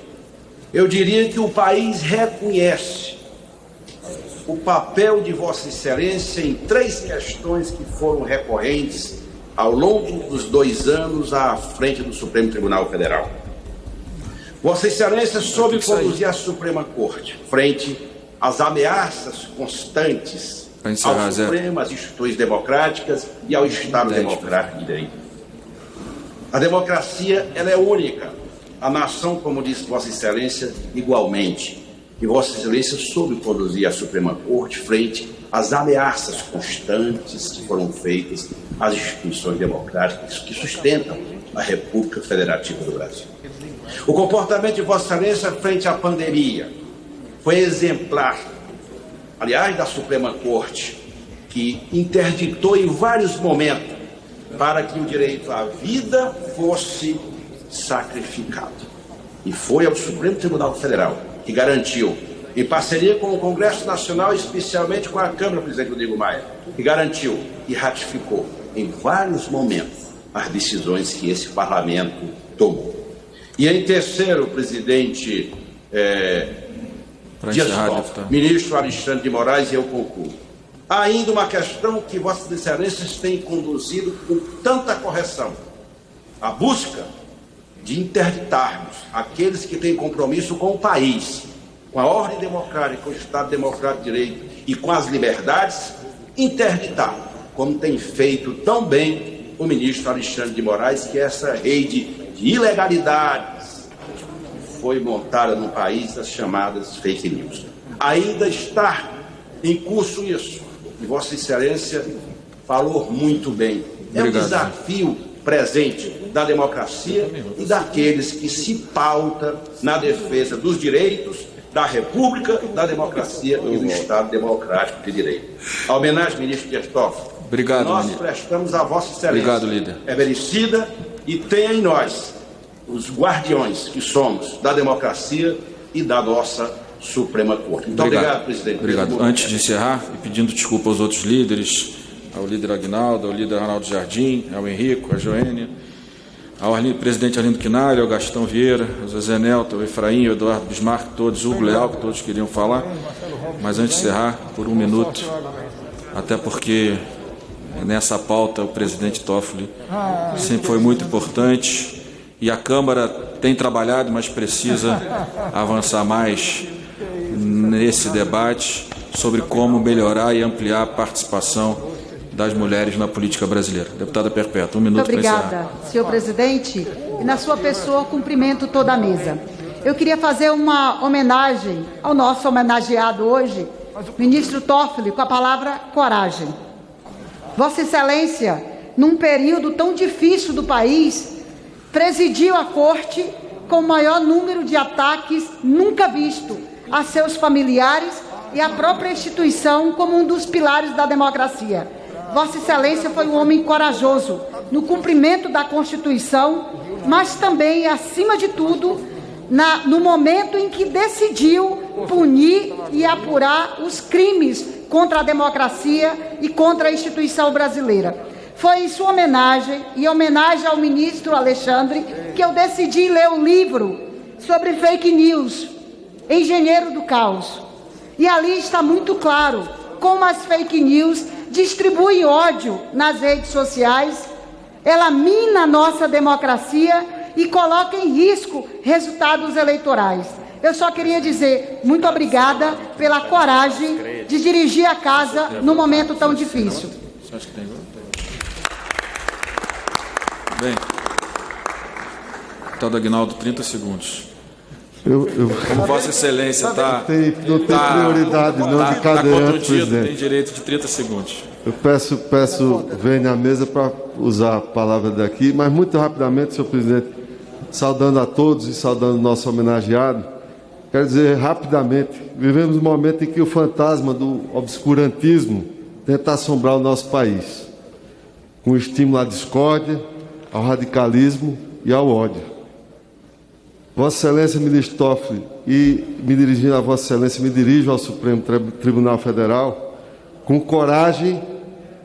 eu diria que o país reconhece o papel de Vossa Excelência em 3 questões que foram recorrentes ao longo dos 2 anos à frente do Supremo Tribunal Federal. Vossa Excelência soube conduzir a Suprema Corte frente às ameaças constantes ao Supremo, às instituições democráticas e ao Estado democrático de direito. A democracia, ela é única. A nação, como disse Vossa Excelência, igualmente. E Vossa Excelência soube conduzir a Suprema Corte frente às ameaças constantes que foram feitas às instituições democráticas que sustentam a República Federativa do Brasil. O comportamento de Vossa Excelência frente à pandemia foi exemplar, aliás, da Suprema Corte, que interditou em vários momentos para que o direito à vida fosse sacrificado. E foi ao Supremo Tribunal Federal que garantiu, em parceria com o Congresso Nacional, especialmente com a Câmara, presidente Rodrigo Maia, que garantiu e ratificou em vários momentos as decisões que esse parlamento tomou. E em terceiro, presidente Dias Toffoli, ministro Alexandre de Moraes, e eu concluo. Há ainda uma questão que Vossas Excelências têm conduzido com tanta correção: a busca de interditarmos aqueles que têm compromisso com o país, com a ordem democrática, com o Estado Democrático de Direito e com as liberdades, interditar, como tem feito tão bem o ministro Alexandre de Moraes, que essa rede de ilegalidades foi montada no país, das chamadas fake news. Ainda está em curso isso, e Vossa Excelência falou muito bem. É um desafio presente da democracia e daqueles que se pautam na defesa dos direitos da República, da democracia e do Estado Democrático de Direito. A homenagem, ministro Dias Toffoli, nós prestamos a Vossa Excelência. Obrigado, líder. É merecida e tenha em nós os guardiões que somos da democracia e da nossa Suprema Corte. Muito obrigado, presidente. Obrigado. Antes de encerrar, e pedindo desculpa aos outros líderes, ao líder Aguinaldo, ao líder Arnaldo Jardim, ao Henrico, à Joênia, ao presidente Arlindo Quinalha, ao Gastão Vieira, ao Zezé Nelton, ao Efraim, ao Eduardo Bismarck, todos, Hugo Leal, que todos queriam falar. Mas antes de encerrar, por 1 minuto, até porque nessa pauta o presidente Toffoli sempre foi muito importante e a Câmara tem trabalhado, mas precisa avançar mais nesse debate sobre como melhorar e ampliar a participação das mulheres na política brasileira. Deputada Perpétua, 1 minuto para encerrar. Obrigada, senhor presidente. E na sua pessoa, cumprimento toda a mesa. Eu queria fazer uma homenagem ao nosso homenageado hoje, ministro Toffoli, com a palavra coragem. Vossa Excelência, num período tão difícil do país, presidiu a corte com o maior número de ataques nunca visto a seus familiares e à própria instituição como um dos pilares da democracia. Vossa Excelência foi um homem corajoso no cumprimento da Constituição, mas também, acima de tudo, no momento em que decidiu punir e apurar os crimes contra a democracia e contra a instituição brasileira. Foi em sua homenagem, e homenagem ao ministro Alexandre, que eu decidi ler o livro sobre fake news, Engenheiro do Caos. E ali está muito claro como as fake news distribuem ódio nas redes sociais, ela mina a nossa democracia e coloca em risco resultados eleitorais. Eu só queria dizer muito obrigada pela coragem de dirigir a casa num momento tão difícil. Bem, deputado Aguinaldo, 30 segundos. Como Vossa Excelência está... Não tem prioridade não de cadeirante, presidente. Tem direito de 30 segundos. Eu peço venha à mesa para usar a palavra daqui, mas muito rapidamente, senhor presidente, saudando a todos e saudando o nosso homenageado, quero dizer rapidamente, vivemos um momento em que o fantasma do obscurantismo tenta assombrar o nosso país, com estímulo à discórdia, ao radicalismo e ao ódio. Vossa Excelência, ministro Toffoli, e me dirigindo a Vossa Excelência, me dirijo ao Supremo Tribunal Federal, com coragem,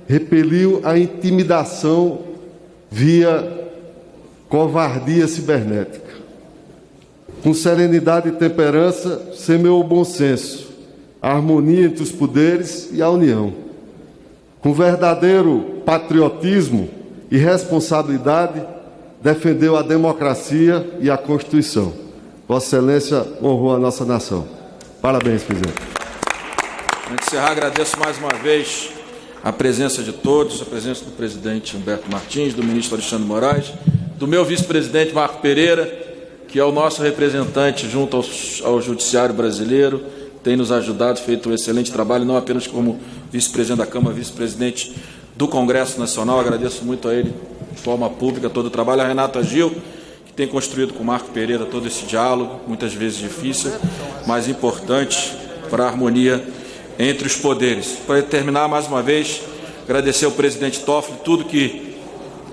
repeliu a intimidação via covardia cibernética. com serenidade e temperança, semeou o bom senso, a harmonia entre os poderes e a união. Com verdadeiro patriotismo e responsabilidade, defendeu a democracia e a Constituição. Vossa Excelência honrou a nossa nação. Parabéns, presidente. Antes de encerrar, agradeço mais uma vez a presença de todos, a presença do presidente Humberto Martins, do ministro Alexandre Moraes, do meu vice-presidente Marco Pereira, que é o nosso representante junto ao Judiciário brasileiro, tem nos ajudado, feito um excelente trabalho, não apenas como vice-presidente da Câmara, vice-presidente do Congresso Nacional. Agradeço muito a ele, de forma pública, todo o trabalho. A Renata Gil, que tem construído com o Marco Pereira todo esse diálogo, muitas vezes difícil, mas importante para a harmonia entre os poderes. Para terminar, mais uma vez, agradecer ao presidente Toffoli tudo que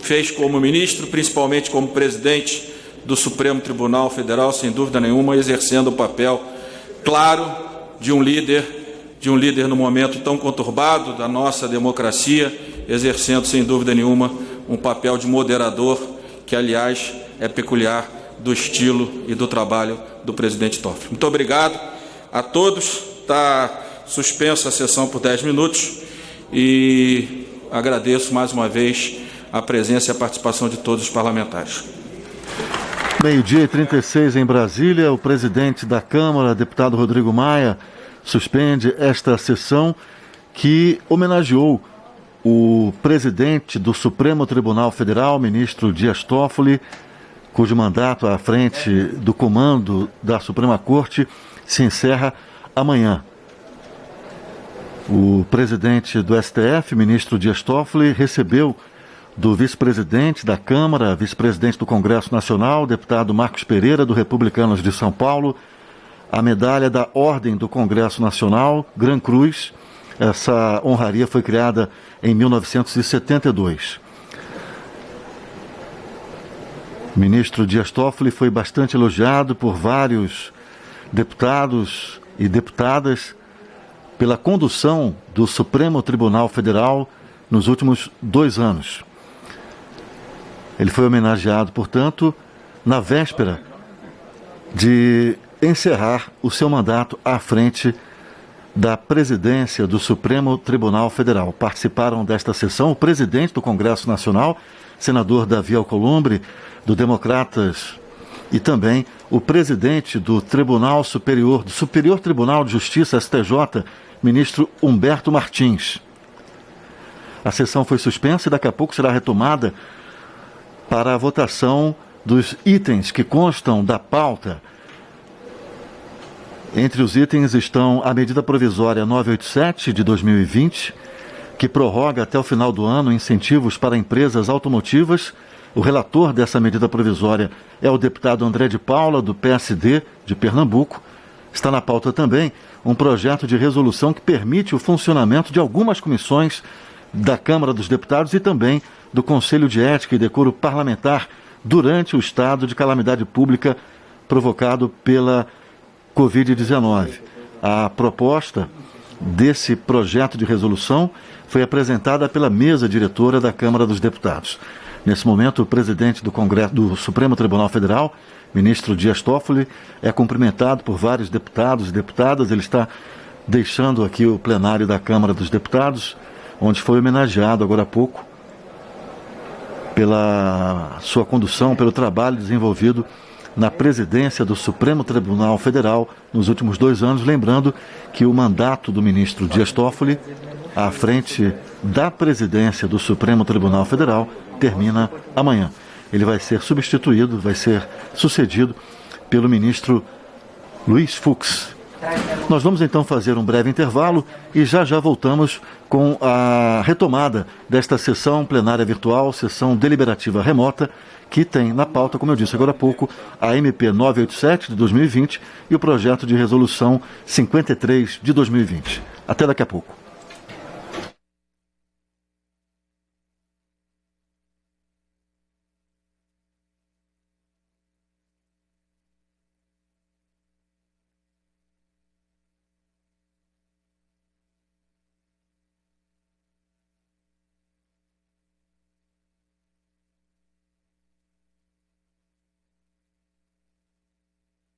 fez como ministro, principalmente como presidente do Supremo Tribunal Federal, sem dúvida nenhuma, exercendo o papel claro de um líder no momento tão conturbado da nossa democracia, exercendo, sem dúvida nenhuma, um papel de moderador, que, aliás, é peculiar do estilo e do trabalho do presidente Toffoli. Muito obrigado a todos. Está suspensa a sessão por 10 minutos e agradeço mais uma vez a presença e a participação de todos os parlamentares. 12h36 em Brasília. O presidente da Câmara, deputado Rodrigo Maia, suspende esta sessão que homenageou o presidente do Supremo Tribunal Federal, ministro Dias Toffoli, cujo mandato à frente do comando da Suprema Corte se encerra amanhã. O presidente do STF, ministro Dias Toffoli, recebeu do vice-presidente da Câmara, vice-presidente do Congresso Nacional, deputado Marcos Pereira, do Republicanos de São Paulo, a medalha da Ordem do Congresso Nacional, Gran Cruz. Essa honraria foi criada em 1972. O ministro Dias Toffoli foi bastante elogiado por vários deputados e deputadas pela condução do Supremo Tribunal Federal nos últimos 2 anos. Ele foi homenageado, portanto, na véspera de encerrar o seu mandato à frente da presidência do Supremo Tribunal Federal. Participaram desta sessão o presidente do Congresso Nacional, senador Davi Alcolumbre, do Democratas, e também o presidente do Tribunal Superior, do Superior Tribunal de Justiça, STJ, ministro Humberto Martins. A sessão foi suspensa e daqui a pouco será retomada para a votação dos itens que constam da pauta. Entre os itens estão a medida provisória 987 de 2020, que prorroga até o final do ano incentivos para empresas automotivas. O relator dessa medida provisória é o deputado André de Paula, do PSD de Pernambuco. Está na pauta também um projeto de resolução que permite o funcionamento de algumas comissões da Câmara dos Deputados e também do Conselho de Ética e Decoro Parlamentar durante o estado de calamidade pública provocado pela Covid-19. A proposta desse projeto de resolução foi apresentada pela mesa diretora da Câmara dos Deputados. Nesse momento, o presidente do Congresso, do Supremo Tribunal Federal, ministro Dias Toffoli, é cumprimentado por vários deputados e deputadas. Ele está deixando aqui o plenário da Câmara dos Deputados, onde foi homenageado agora há pouco pela sua condução, pelo trabalho desenvolvido na presidência do Supremo Tribunal Federal nos últimos 2 anos, lembrando que o mandato do ministro Dias Toffoli à frente da presidência do Supremo Tribunal Federal termina amanhã. Ele vai ser substituído, vai ser sucedido pelo ministro Luiz Fux. Nós vamos então fazer um breve intervalo e já voltamos com a retomada desta sessão plenária virtual, sessão deliberativa remota, que tem na pauta, como eu disse agora há pouco, a MP 987 de 2020 e o projeto de resolução 53 de 2020. Até daqui a pouco.